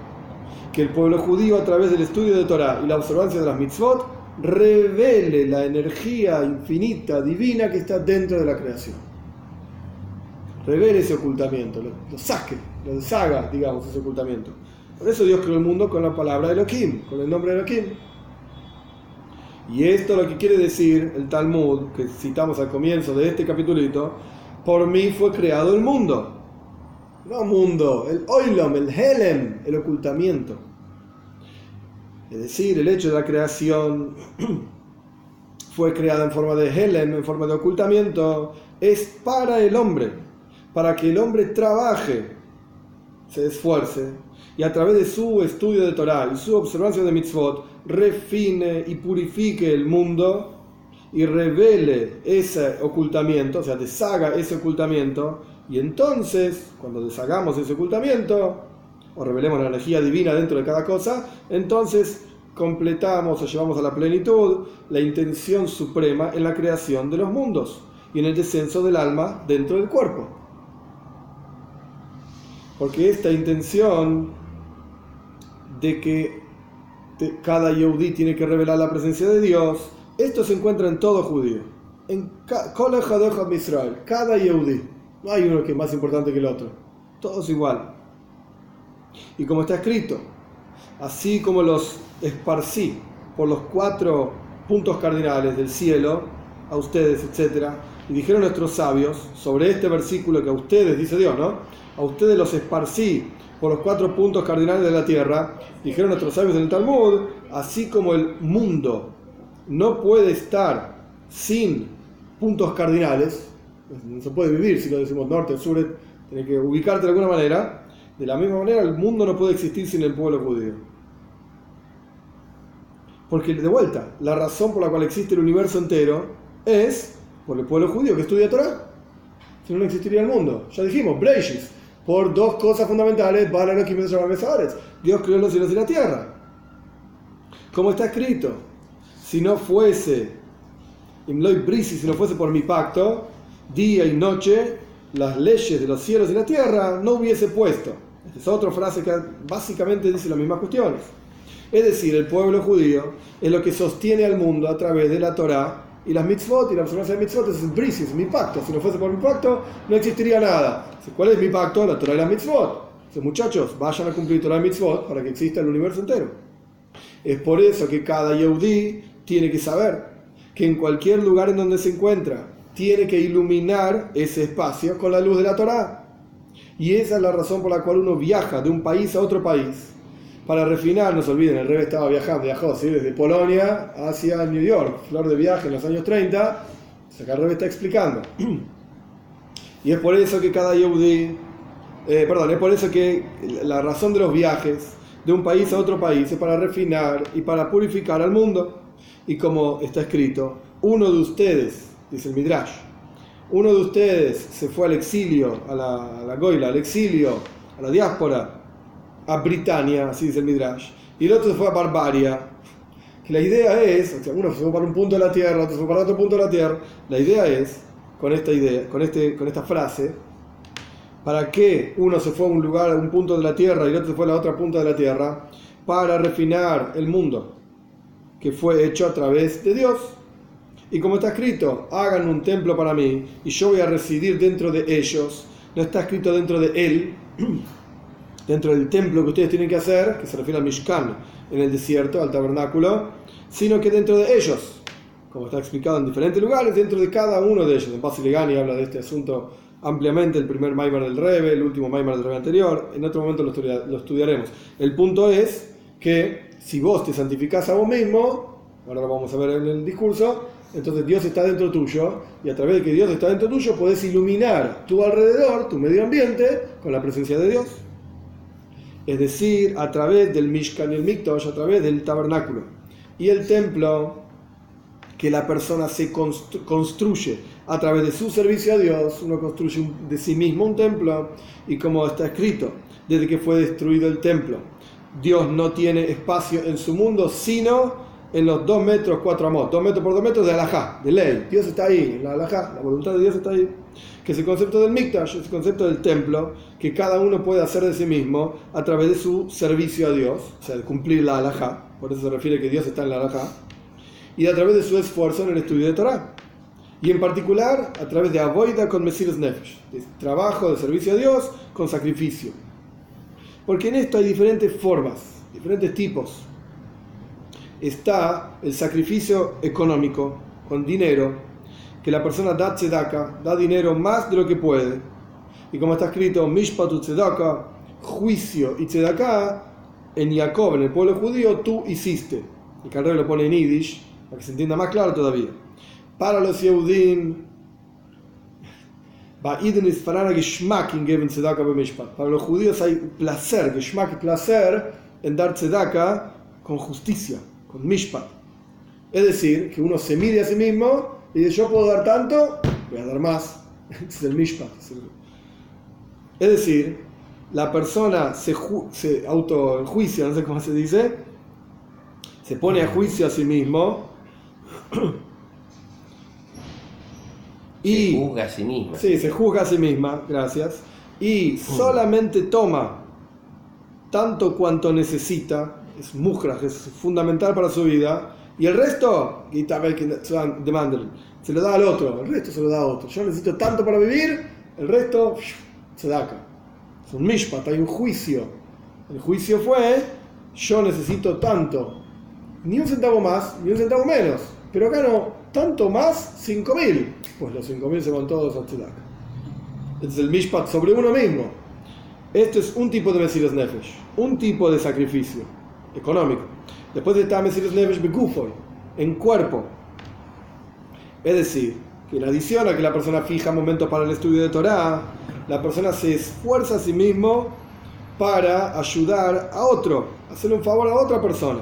que el pueblo judío, a través del estudio de Torá y la observancia de las mitzvot, revele la energía infinita, divina que está dentro de la creación. Revele ese ocultamiento, lo saque, lo deshaga, digamos, ese ocultamiento. Por eso Dios creó el mundo con la palabra Elohim, con el nombre de Elohim. Y esto lo que quiere decir el Talmud, que citamos al comienzo de este capitulito: por mí fue creado el mundo. No mundo, el Oilom, el Helem, el ocultamiento. Es decir, el hecho de la creación fue creada en forma de Helem, en forma de ocultamiento, es para el hombre, para que el hombre trabaje, se esfuerce, y a través de su estudio de Torá y su observancia de mitzvot, refine y purifique el mundo y revele ese ocultamiento, o sea, deshaga ese ocultamiento. Y entonces, cuando deshagamos ese ocultamiento, o revelemos la energía divina dentro de cada cosa, entonces completamos o llevamos a la plenitud la intención suprema en la creación de los mundos y en el descenso del alma dentro del cuerpo. Porque esta intención de que cada Yehudí tiene que revelar la presencia de Dios, esto se encuentra en todo judío, en Israel, cada Yehudí. No hay uno que es más importante que el otro, todos igual. Y como está escrito, así como los esparcí por los 4 puntos cardinales del cielo, a ustedes, etc. Y dijeron nuestros sabios sobre este versículo que a ustedes, dice Dios, ¿no? A ustedes los esparcí por los 4 puntos cardinales de la tierra. Dijeron nuestros sabios en el Talmud, así como el mundo no puede estar sin puntos cardinales, no se puede vivir si lo decimos norte, sur, tiene que ubicarte de alguna manera. De la misma manera, el mundo no puede existir sin el pueblo judío. Porque, de vuelta, la razón por la cual existe el universo entero es por el pueblo judío que estudia Torah. Si no, no existiría el mundo. Ya dijimos, Breishis, por dos cosas fundamentales, Dios creó los cielos y la tierra. Como está escrito, si no fuese Imloi Brisi, si no fuese por mi pacto, día y noche, las leyes de los cielos y la tierra no hubiese puesto. Esta es otra frase que básicamente dice las mismas cuestiones. Es decir, el pueblo judío es lo que sostiene al mundo a través de la Torá y las mitzvot, y la observancia de mitzvot es el brisi, es mi pacto. Si no fuese por mi pacto, no existiría nada. ¿Cuál es mi pacto? La Torá y las mitzvot. Entonces, muchachos, vayan a cumplir Torá y mitzvot para que exista el universo entero. Es por eso que cada Yehudí tiene que saber que en cualquier lugar en donde se encuentra, tiene que iluminar ese espacio con la luz de la Torá. Y esa es la razón por la cual uno viaja de un país a otro país. Para refinar, no se olviden, el Rebbe estaba viajó ¿sí? Desde Polonia hacia New York, flor de viaje en los años 30, acá el Rebbe está explicando. Y es por eso que cada Yehudí, es por eso que la razón de los viajes de un país a otro país es para refinar y para purificar al mundo. Y como está escrito, uno de ustedes, dice el Midrash, uno de ustedes se fue al exilio, a la Goila, al exilio, a la diáspora, a Britania, así dice el Midrash, y el otro se fue a Barbaria. La idea es, o sea, uno se fue para un punto de la tierra, otro se fue para otro punto de la tierra. La idea es, con esta frase, ¿para qué uno se fue a un lugar, a un punto de la tierra, y el otro se fue a la otra punta de la tierra? Para refinar el mundo, que fue hecho a través de Dios. Y como está escrito, hagan un templo para mí y yo voy a residir dentro de ellos. No está escrito dentro de él, dentro del templo que ustedes tienen que hacer, que se refiere al Mishkan en el desierto, al tabernáculo, sino que dentro de ellos, como está explicado en diferentes lugares, dentro de cada uno de ellos. En Basiligani habla de este asunto ampliamente, el primer Maimar del Rebbe, el último Maimar del Rebbe anterior. En otro momento lo estudiaremos. El punto es que si vos te santificás a vos mismo, ahora lo vamos a ver en el discurso, entonces Dios está dentro tuyo, y a través de que Dios está dentro tuyo podés iluminar tu alrededor, tu medio ambiente, con la presencia de Dios. Es decir, a través del Mishkan y el Mikdash, a través del tabernáculo. Y el templo, que la persona se construye a través de su servicio a Dios, uno construye de sí mismo un templo, y como está escrito, desde que fue destruido el templo, Dios no tiene espacio en su mundo, sino en los 2 metros 4 amos, 2 metros por 2 metros de halajá, de ley. Dios está ahí, en la halajá, la voluntad de Dios está ahí. Que es el concepto del Mikdash, es el concepto del templo, que cada uno puede hacer de sí mismo a través de su servicio a Dios, o sea, de cumplir la halajá, por eso se refiere que Dios está en la halajá, y a través de su esfuerzo en el estudio de Torah. Y en particular, a través de Avoida con Mesiras Nefesh, de trabajo de servicio a Dios con sacrificio. Porque en esto hay diferentes formas, diferentes tipos. Está el sacrificio económico, con dinero, que la persona da tzedaka, da dinero más de lo que puede. Y como está escrito, Mishpatu tzedaka, juicio y tzedaka, en Jacob, en el pueblo judío, tú hiciste. El Carrero lo pone en Yiddish, para que se entienda más claro todavía. Para los Yehudim, para los judíos hay placer, Geschmack, placer en dar tzedaka con justicia, con mishpat. Es decir, que uno se mide a sí mismo y dice, yo puedo dar tanto, voy a dar más. Es el mishpat. Es decir, la persona se autoenjuicia, no sé cómo se dice, se pone a juicio a sí mismo y se juzga a sí misma. Sí, se juzga a sí misma, gracias. Y solamente toma tanto cuanto necesita, es mujraj, es fundamental para su vida, y el resto, se lo da al otro, el resto se lo da a otro. Yo necesito tanto para vivir, el resto, tzedaka. Es un mishpat, hay un juicio. El juicio fue, yo necesito tanto, ni un centavo más, ni un centavo menos, pero gano tanto más, 5.000. Pues los 5.000 se van todos a tzedaka. Este es el mishpat sobre uno mismo. Esto es un tipo de Mesiras Nefesh, un tipo de sacrificio económico. Después está Mesiras Nefesh begufoy, en cuerpo. Es decir, que en adición a que la persona fija momentos para el estudio de Torah, la persona se esfuerza a sí mismo para ayudar a otro, hacerle un favor a otra persona.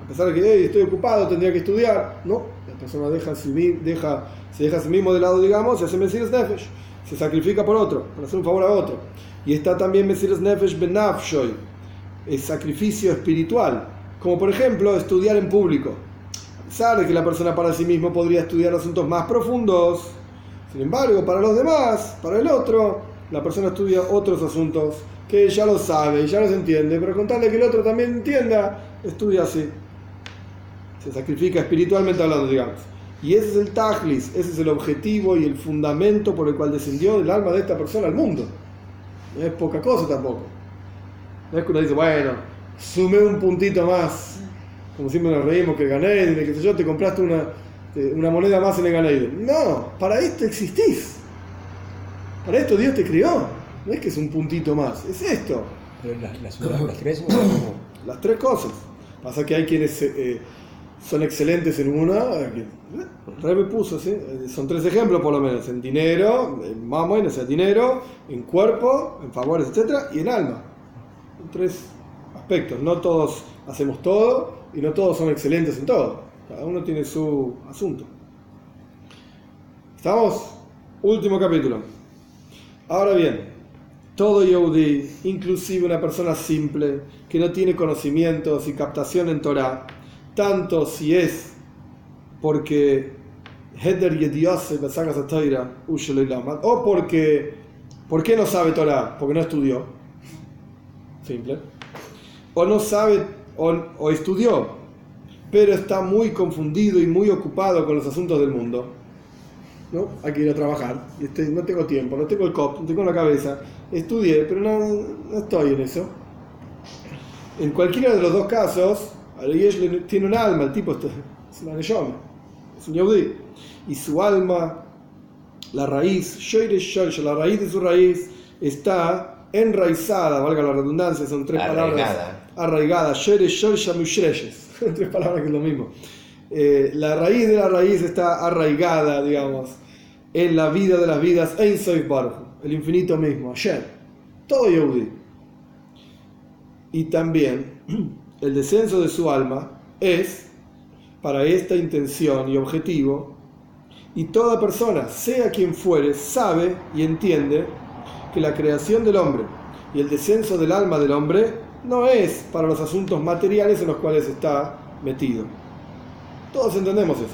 A pesar de que estoy ocupado, tendría que estudiar, no, la persona se deja a sí mismo de lado, digamos, y hace Mesiras Nefesh, se sacrifica por otro, para hacer un favor a otro. Y está también Mesiras Nefesh benafshoy, el sacrificio espiritual, como por ejemplo estudiar en público. A pesar de que la persona para sí mismo podría estudiar asuntos más profundos, sin embargo, para los demás, para el otro, la persona estudia otros asuntos que ya lo sabe, ya los entiende, pero con tal de que el otro también entienda, estudia así. Se sacrifica espiritualmente hablando, digamos. Y ese es el tajlis, ese es el objetivo y el fundamento por el cual descendió el alma de esta persona al mundo. No es poca cosa tampoco. No es que uno dice, bueno, sumé un puntito más, como siempre nos reímos que gané, de que sé yo, te compraste una moneda más en el Ganeide. No, para esto existís. Para esto Dios te crió. No es que es un puntito más, es esto. Pero las tres Las tres cosas. Pasa que hay quienes son excelentes en una. Rebe puso, ¿sí? Son 3 ejemplos por lo menos: en dinero, en mamón, o sea, dinero, en cuerpo, en favores, etcétera, y en alma. En 3 aspectos. No todos hacemos todo y no todos son excelentes en todo. Cada uno tiene su asunto. ¿Estamos? Último capítulo. Ahora bien, todo Yehudi, inclusive una persona simple que no tiene conocimientos y captación en Torah, tanto si es porque Heder Yediose Besagas Atoira Ushelilamat, o porque, ¿por qué no sabe Torah? Porque no estudió. Simple. O no sabe, o estudió, pero está muy confundido y muy ocupado con los asuntos del mundo. ¿No? Hay que ir a trabajar, no tengo tiempo, no tengo el cop, no tengo la cabeza, estudié, pero no estoy en eso. En cualquiera de los dos casos, Yesh tiene un alma, el tipo es una neshama, es un yehudí, y su alma, la raíz, la raíz de su raíz está enraizada, valga la redundancia, son tres palabras, arraigada, tres palabras que es lo mismo. La raíz de la raíz está arraigada, digamos, en la vida de las vidas, Ein Sof Baruch Hu, el infinito mismo, Hashem, todo yehudí. Y también el descenso de su alma es para esta intención y objetivo, y toda persona, sea quien fuere, sabe y entiende que la creación del hombre y el descenso del alma del hombre no es para los asuntos materiales en los cuales está metido. Todos entendemos eso.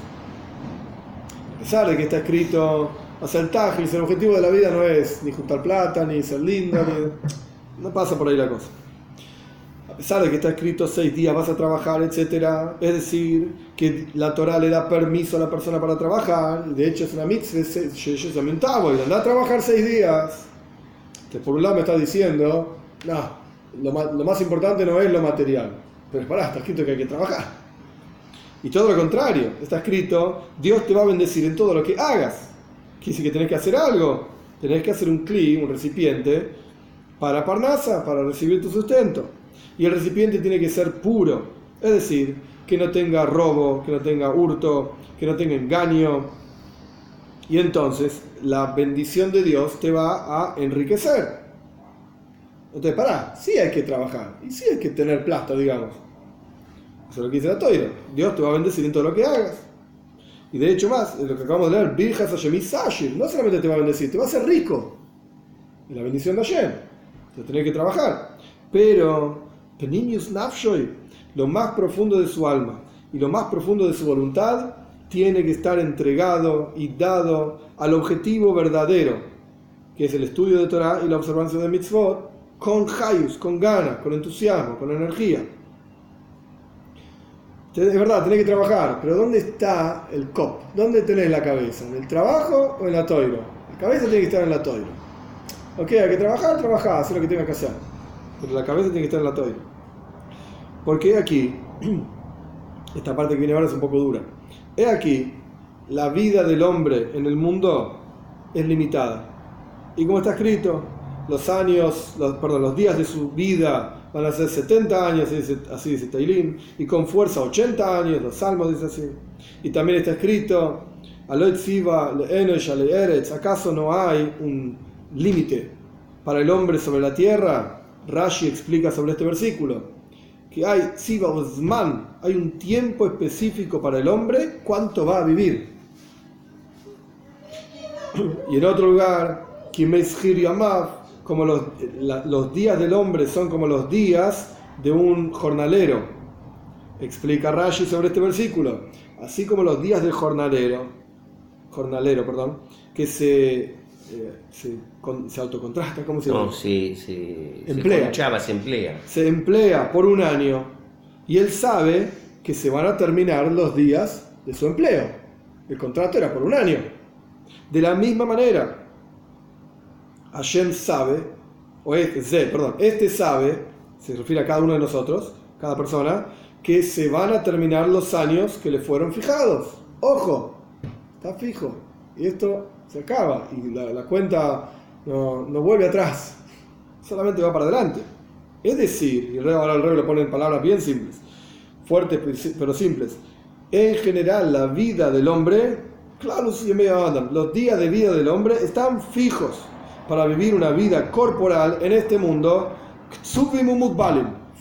A pesar de que está escrito, el tajis, el objetivo de la vida no es ni juntar plata, ni ser lindo, no pasa por ahí la cosa. A pesar de que está escrito 6 días vas a trabajar, etc. Es decir, que la Torá le da permiso a la persona para trabajar, de hecho es una mitzvah, y anda a trabajar 6 días. Entonces, por un lado me está diciendo, no, lo más importante no es lo material, pero está escrito que hay que trabajar. Y todo lo contrario, está escrito, Dios te va a bendecir en todo lo que hagas. Quiere decir que tenés que hacer algo, tenés que hacer un kli, un recipiente, para Parnasa, para recibir tu sustento. Y el recipiente tiene que ser puro, es decir, que no tenga robo, que no tenga hurto, que no tenga engaño. Y entonces la bendición de Dios te va a enriquecer. Entonces, sí hay que trabajar, y sí hay que tener plata, digamos. Eso es lo que dice la Torá. Dios te va a bendecir en todo lo que hagas. Y de hecho más, lo que acabamos de leer, Birjas Hashem Sashir, no solamente te va a bendecir, te va a hacer rico. Y la bendición de Hashem. Te tenés que trabajar. Pero, Peninius Nafshoy, lo más profundo de su alma y lo más profundo de su voluntad, tiene que estar entregado y dado al objetivo verdadero, que es el estudio de Torah y la observancia de mitzvot, con hayus, con ganas, con entusiasmo, con energía. Es verdad, tenés que trabajar, pero ¿dónde está el cop? ¿Dónde tenés la cabeza? ¿En el trabajo o en la toira? La cabeza tiene que estar en la toira. Ok, hay que trabajar, hacer lo que tengas que hacer. Pero la cabeza tiene que estar en la toira. Porque aquí, esta parte que viene ahora es un poco dura. Aquí, la vida del hombre en el mundo es limitada. Y como está escrito, los días de su vida van a ser 70 años, así dice Teilín, y con fuerza 80 años, los salmos dicen así. Y también está escrito, ¿acaso no hay un límite para el hombre sobre la tierra? Rashi explica sobre este versículo que hay tziva uzman, hay un tiempo específico para el hombre, cuánto va a vivir. Y en otro lugar, como los días del hombre son como los días de un jornalero. Explica Rashi sobre este versículo. Así como los días del jornalero, que se autocontrasta, ¿cómo se llama? No, se emplea por un año y él sabe que se van a terminar los días de su empleo. El contrato era por un año. De la misma manera, Hashem sabe, este sabe, se refiere a cada uno de nosotros, cada persona, que se van a terminar los años que le fueron fijados. Ojo, está fijo. Y esto se acaba y la cuenta no vuelve atrás, solamente va para adelante. Es decir, y ahora el rey le pone en palabras bien simples, fuertes pero simples. En general, la vida del hombre, claro, los días de vida del hombre están fijos para vivir una vida corporal en este mundo,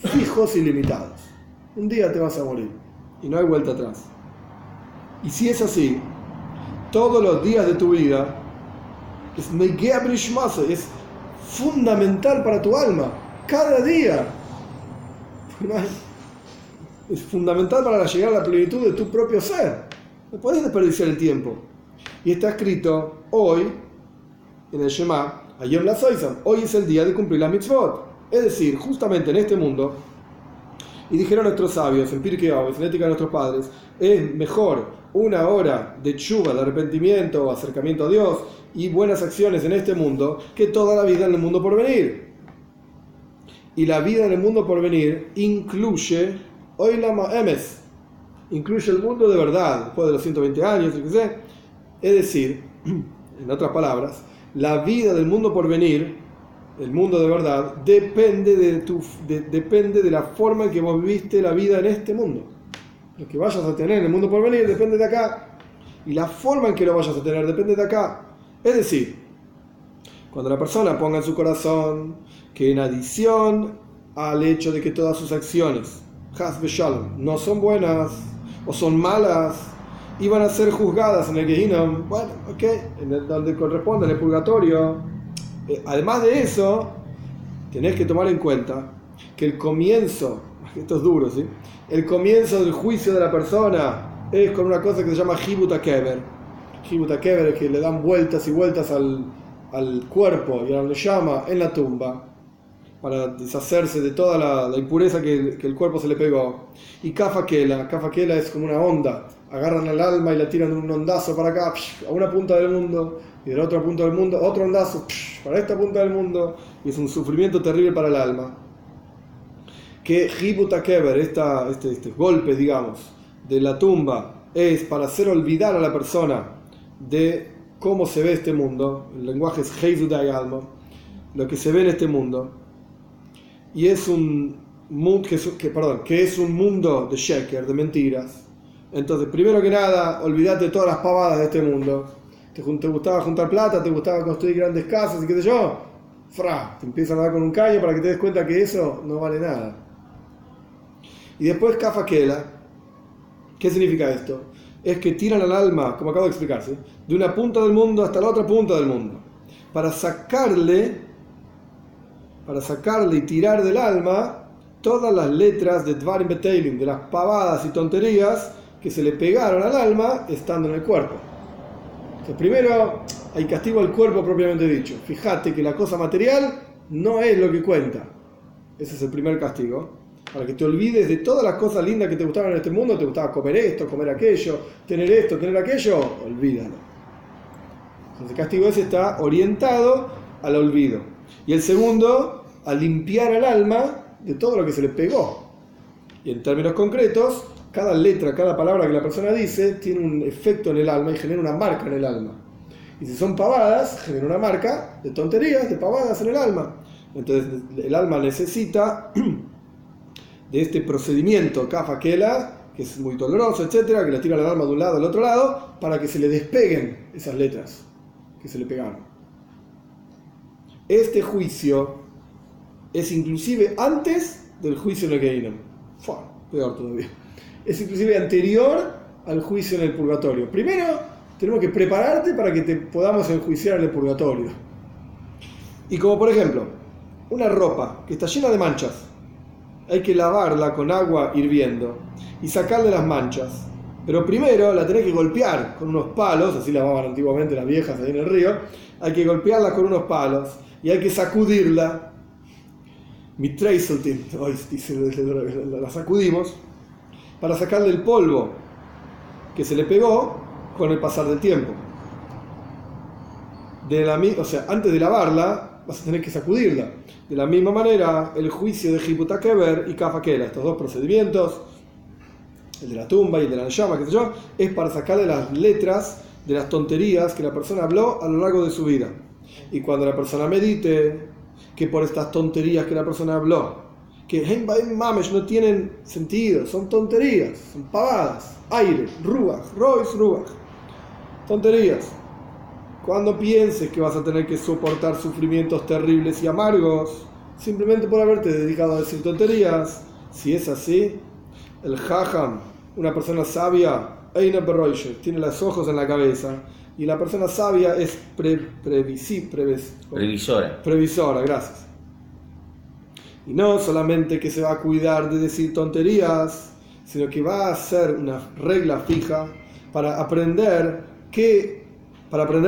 fijos y limitados. Un día te vas a morir y no hay vuelta atrás. Y si es así, todos los días de tu vida es fundamental para tu alma. Cada día es fundamental para llegar a la plenitud de tu propio ser. No puedes desperdiciar el tiempo. Y está escrito hoy en el Shema, Hayom Lasoisam, hoy es el día de cumplir la mitzvot. Es decir, justamente en este mundo, Y dijeron nuestros sabios, en Pirkei Avos, en Ética de nuestros padres, es mejor una hora de tshuva, de arrepentimiento o acercamiento a Dios y buenas acciones en este mundo que toda la vida en el mundo por venir. Y la vida en el mundo por venir incluye Olam Emes, incluye el mundo de verdad, después de los 120 años, es decir, en otras palabras, la vida del mundo por venir, el mundo de verdad, depende de la forma en que vos viviste la vida en este mundo. Lo que vayas a tener en el mundo por venir depende de acá, y la forma en que lo vayas a tener depende de acá. Es decir, cuando la persona ponga en su corazón que en adición al hecho de que todas sus acciones, Has V'Shalom, no son buenas o son malas y van a ser juzgadas en el Gehinnom, bueno, donde corresponde en el purgatorio. Además de eso, tenés que tomar en cuenta que el comienzo, esto es duro, ¿sí? El comienzo del juicio de la persona es con una cosa que se llama Hibut HaKever. Hibut HaKever es que le dan vueltas y vueltas al cuerpo y a la neshama en la tumba para deshacerse de toda la impureza que el cuerpo se le pegó. Y Kafakela es como una onda, agarran al alma y la tiran de un ondazo para acá, a una punta del mundo, y de la otra punta del mundo otro ondazo para esta punta del mundo, y es un sufrimiento terrible para el alma. Que Hibut HaKever, este golpe, digamos, de la tumba, es para hacer olvidar a la persona de cómo se ve este mundo. El lenguaje es Heizudai Alma, lo que se ve en este mundo. Y es un mundo que es un mundo de sheker, de mentiras. Entonces, primero que nada, olvídate de todas las pavadas de este mundo. Te gustaba juntar plata, te gustaba construir grandes casas y qué sé yo, te empiezan a dar con un caño para que te des cuenta que eso no vale nada. Y después Kafakela, ¿qué significa esto? Es que tiran al alma, como acabo de explicarse, de una punta del mundo hasta la otra punta del mundo, para sacarle y tirar del alma todas las letras de Dvarim Beteilim, de las pavadas y tonterías que se le pegaron al alma estando en el cuerpo. Entonces, primero hay castigo al cuerpo propiamente dicho. Fíjate que la cosa material no es lo que cuenta. Ese es el primer castigo. Para que te olvides de todas las cosas lindas que te gustaban en este mundo. Te gustaba comer esto, comer aquello, tener esto, tener aquello. Olvídalo. Entonces el castigo ese está orientado al olvido. Y el segundo, a limpiar al alma de todo lo que se le pegó. Y en términos concretos, cada letra, cada palabra que la persona dice tiene un efecto en el alma y genera una marca en el alma. Y si son pavadas, genera una marca de tonterías, de pavadas en el alma. Entonces el alma necesita de este procedimiento Kafakela, que es muy doloroso, etcétera, que le tira el alma de un lado al otro lado, para que se le despeguen esas letras que se le pegaron. Este juicio es inclusive antes del juicio en el Gehinnom. Peor todavía. Es inclusive anterior al juicio en el purgatorio. Primero tenemos que prepararte para que te podamos enjuiciar en el purgatorio. Y como por ejemplo, una ropa que está llena de manchas, hay que lavarla con agua hirviendo y sacarle las manchas. Pero primero la tenés que golpear con unos palos, así lavaban antiguamente las viejas ahí en el río. Hay que golpearla con unos palos y hay que sacudirla. Mitreiseltin, la sacudimos para sacarle el polvo que se le pegó con el pasar del tiempo. O sea, antes de lavarla vas a tener que sacudirla. De la misma manera, el juicio de Hibut HaKever y Kafakela, estos dos procedimientos, el de la tumba y el de la neshama, qué sé yo, es para sacarle las letras de las tonterías que la persona habló a lo largo de su vida. Y cuando la persona medite que por estas tonterías que la persona habló, que Mamesh no tienen sentido, son tonterías, son pavadas, aire, ruach, tonterías. Cuando pienses que vas a tener que soportar sufrimientos terribles y amargos, simplemente por haberte dedicado a decir tonterías, si es así, el Jajam, una persona sabia, tiene los ojos en la cabeza, y la persona sabia es previsora, gracias. Y no solamente que se va a cuidar de decir tonterías, sino que va a hacer una regla fija para aprender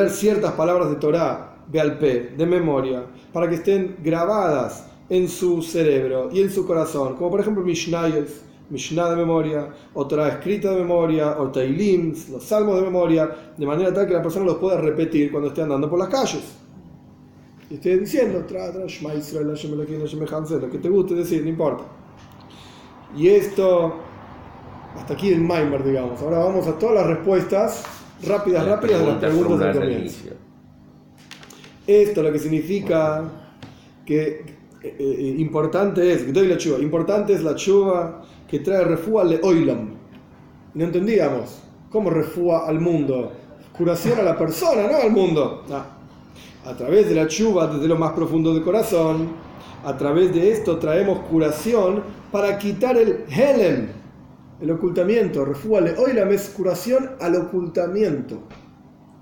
ciertas palabras de Torah, Be'al Peh, de memoria, para que estén grabadas en su cerebro y en su corazón, como por ejemplo Mishnayos, Mishnah de memoria, o Torah escrita de memoria, o Teilim, los salmos de memoria, de manera tal que la persona los pueda repetir cuando esté andando por las calles. Y esté diciendo, Shema Israel, Hashem Elokeinu, Hashem Echad, lo que te guste decir, no importa. Y esto, hasta aquí el Maimer, digamos. Ahora vamos a todas las respuestas rápidas de las preguntas del comienzo. Esto lo que significa que importante es la chuva que trae refúa le oilam. No entendíamos cómo refúa al mundo, curación a la persona, no al mundo. A través de la chuva desde lo más profundo del corazón, a través de esto traemos curación para quitar el helem, el ocultamiento. Refúa le oilam es curación al ocultamiento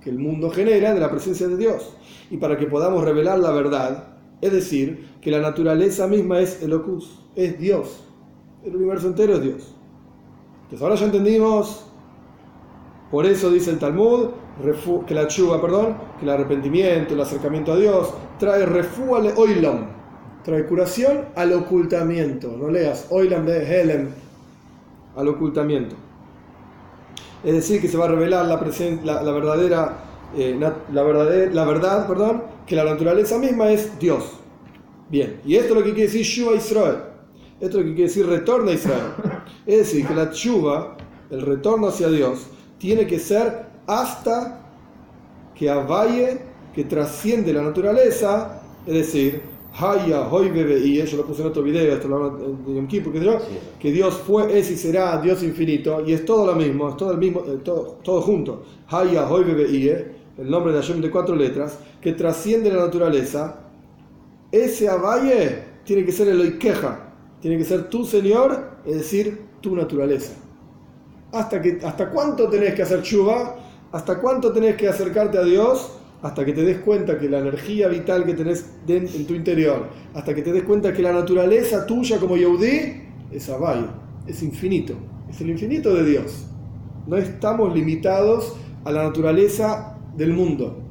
que el mundo genera de la presencia de Dios, y para que podamos revelar la verdad, es decir, que la naturaleza misma es Elokus, es Dios, el universo entero es Dios. Entonces ahora ya entendimos, por eso dice el Talmud, que la chuva, que el arrepentimiento, el acercamiento a Dios, trae refúa le oilam, trae curación al ocultamiento. No leas oilam de helem, al ocultamiento. Es decir, que se va a revelar la verdad, que la naturaleza misma es Dios. Bien, y esto es lo que quiere decir Shuva Israel. Esto es lo que quiere decir retorno a Israel. Es decir, que la Shuva, el retorno hacia Dios, tiene que ser hasta que avaye, que trasciende la naturaleza, es decir, Haya, Hoy, Bebe, y yo lo puse en otro video, esto lo de Yom Kippur, que Dios fue, es y será Dios infinito, y es todo lo mismo, es todo el mismo, todo junto. Haya, Hoy, Bebe, el nombre de Hashem de 4 letras, que trasciende la naturaleza. Ese avaye tiene que ser el Oikeja, tiene que ser tu Señor, es decir, tu naturaleza. ¿Hasta cuánto tenés que hacer tshuva? ¿Hasta cuánto tenés que acercarte a Dios? Hasta que te des cuenta que la energía vital que tenés en tu interior, hasta que te des cuenta que la naturaleza tuya como Yehudí es avaye, es infinito, es el infinito de Dios. No estamos limitados a la naturaleza del mundo,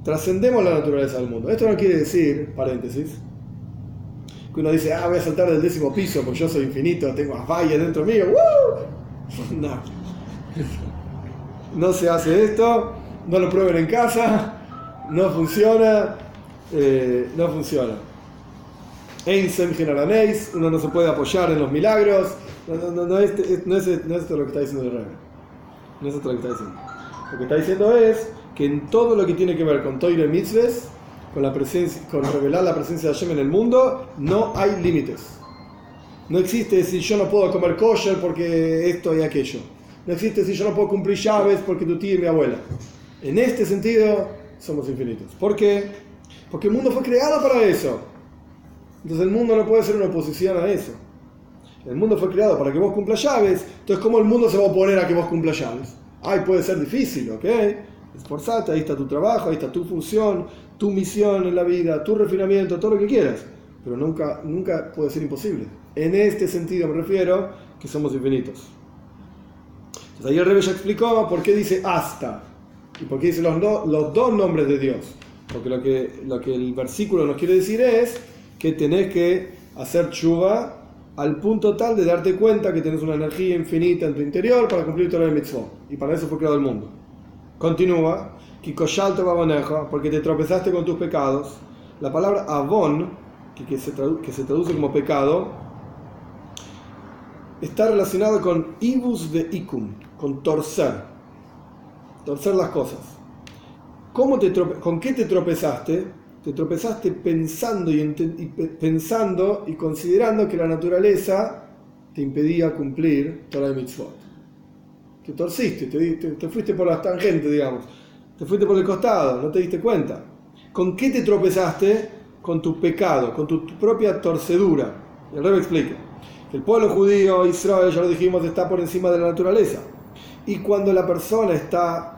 trascendemos la naturaleza del mundo. Esto no quiere decir, paréntesis, que uno dice, voy a saltar del 10º piso porque yo soy infinito, tengo avaye dentro mío. No, no se hace esto. No lo prueben en casa, no funciona, no funciona. Uno no se puede apoyar en los milagros. No es esto lo que está diciendo el Rebbe. No es esto lo que está diciendo. Lo que está diciendo es que en todo lo que tiene que ver con Toire Mitzves, con revelar la presencia de Hashem en el mundo, no hay límites. No existe decir yo no puedo comer kosher porque esto y aquello. No existe decir yo no puedo cumplir llaves porque tu tía y mi abuela. En este sentido, somos infinitos. ¿Por qué? Porque el mundo fue creado para eso. Entonces el mundo no puede ser una oposición a eso. El mundo fue creado para que vos cumplas llaves. Entonces, ¿cómo el mundo se va a oponer a que vos cumplas llaves? Puede ser difícil, ¿ok? Esforzate, ahí está tu trabajo, ahí está tu función, tu misión en la vida, tu refinamiento, todo lo que quieras. Pero nunca puede ser imposible. En este sentido me refiero que somos infinitos. Entonces ahí el Rebbe ya explicó por qué dice hasta. ¿Y por qué dice los dos nombres de Dios? Porque lo que el versículo nos quiere decir es que tenés que hacer tshuva al punto tal de darte cuenta que tenés una energía infinita en tu interior para cumplir todo el mitzvot. Y para eso fue creado el mundo. Continúa, porque te tropezaste con tus pecados. La palabra avon, que se traduce como pecado, está relacionado con ibus de ikum, con torcer las cosas. ¿Con qué te tropezaste? Te tropezaste pensando y considerando que la naturaleza te impedía cumplir Torah y Mitzvot. Te torciste, te fuiste por las tangentes, digamos. Te fuiste por el costado, no te diste cuenta. ¿Con qué te tropezaste? Con tu pecado, con tu propia torcedura. Y el Rebbe explica que el pueblo judío, Israel, ya lo dijimos, está por encima de la naturaleza. Y cuando la persona está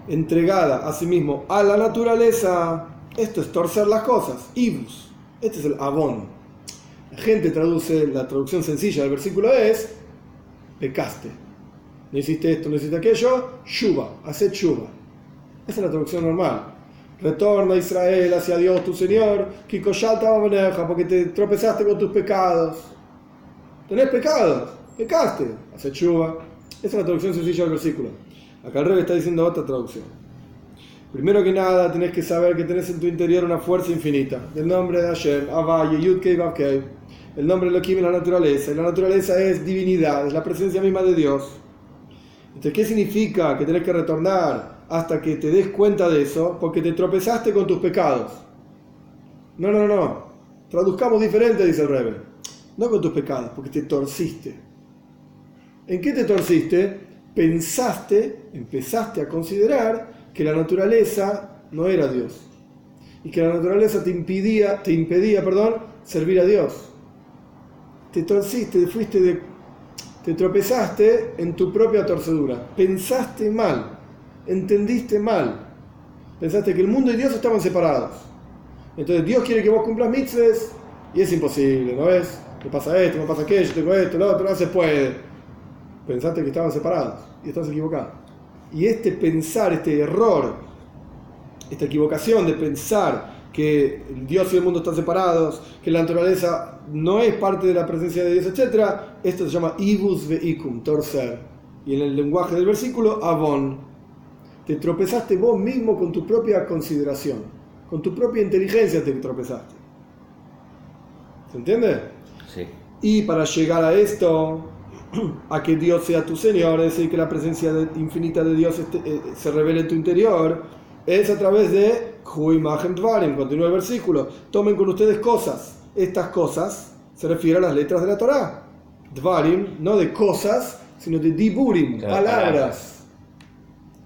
entregada a sí mismo a la naturaleza, esto es torcer las cosas, ibus. Este es el avon. La gente la traducción sencilla del versículo es pecaste, no hiciste esto, no hiciste aquello, shuva, haced shuva. Esa es la traducción normal. Retorna a Israel hacia Dios tu Señor, porque te tropezaste con tus pecados. Tenés pecados, pecaste, hace chuva. Esa es la traducción sencilla del versículo. Acá el Rebbe está diciendo otra traducción. Primero que nada, tenés que saber que tenés en tu interior una fuerza infinita. Del nombre de Hashem, Avaye, Yud-Kei, Vav-Kei. El nombre de Elohim es la naturaleza. Y la naturaleza es divinidad, es la presencia misma de Dios. Entonces, ¿qué significa que tenés que retornar hasta que te des cuenta de eso? Porque te tropezaste con tus pecados. No. Traduzcamos diferente, dice el Rebbe. No con tus pecados, porque te torciste. ¿En qué te torciste? Empezaste a considerar que la naturaleza no era Dios. Y que la naturaleza te impedía, servir a Dios. Te torciste, te tropezaste en tu propia torcedura. Pensaste mal, entendiste mal. Pensaste que el mundo y Dios estaban separados. Entonces Dios quiere que vos cumplas mitzvahs y es imposible, ¿no ves? Me pasa esto, me pasa aquello, tengo esto, lo otro, no se puede. Pensaste que estaban separados y estás equivocado. Y este pensar, este error, esta equivocación de pensar que Dios y el mundo están separados, que la naturaleza no es parte de la presencia de Dios, etc., esto se llama ibus veikum, torcer. Y en el lenguaje del versículo, avon. Te tropezaste vos mismo con tu propia consideración, con tu propia inteligencia te tropezaste. ¿Se entiende? Sí. Y para llegar a esto, a que Dios sea tu Señor, es decir, que la presencia infinita de Dios se revele en tu interior, es a través de Hu Imagen Dvarim. Continúa el versículo. Tomen con ustedes cosas. Estas cosas se refieren a las letras de la Torá. Dvarim, no de cosas, sino de Diburim, palabras.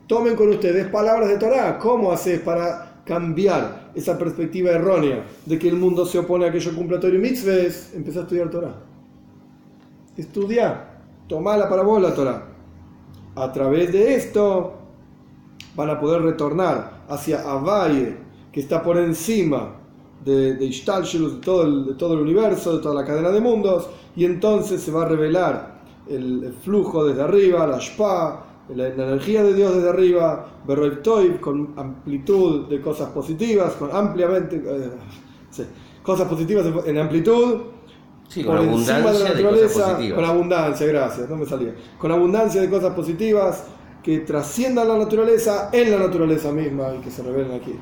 Tomen con ustedes palabras de Torá. ¿Cómo haces para cambiar esa perspectiva errónea de que el mundo se opone a que yo cumpla Torah y mitzvahs? Empezá a estudiar Torá. Estudia, tomala para vos la Torá. A través de esto van a poder retornar hacia Avaye, que está por encima de Ishtalshelus, de todo el universo, de toda la cadena de mundos, y entonces se va a revelar el flujo desde arriba, la Shpa, la energía de Dios desde arriba, Beroib Toiv, con amplitud de cosas positivas, con ampliamente cosas positivas en amplitud. Sí, por con encima abundancia de la de naturaleza, cosas positivas. con abundancia, gracias, no me salía. Con abundancia de cosas positivas que trasciendan la naturaleza en la naturaleza misma y que se revelen aquí.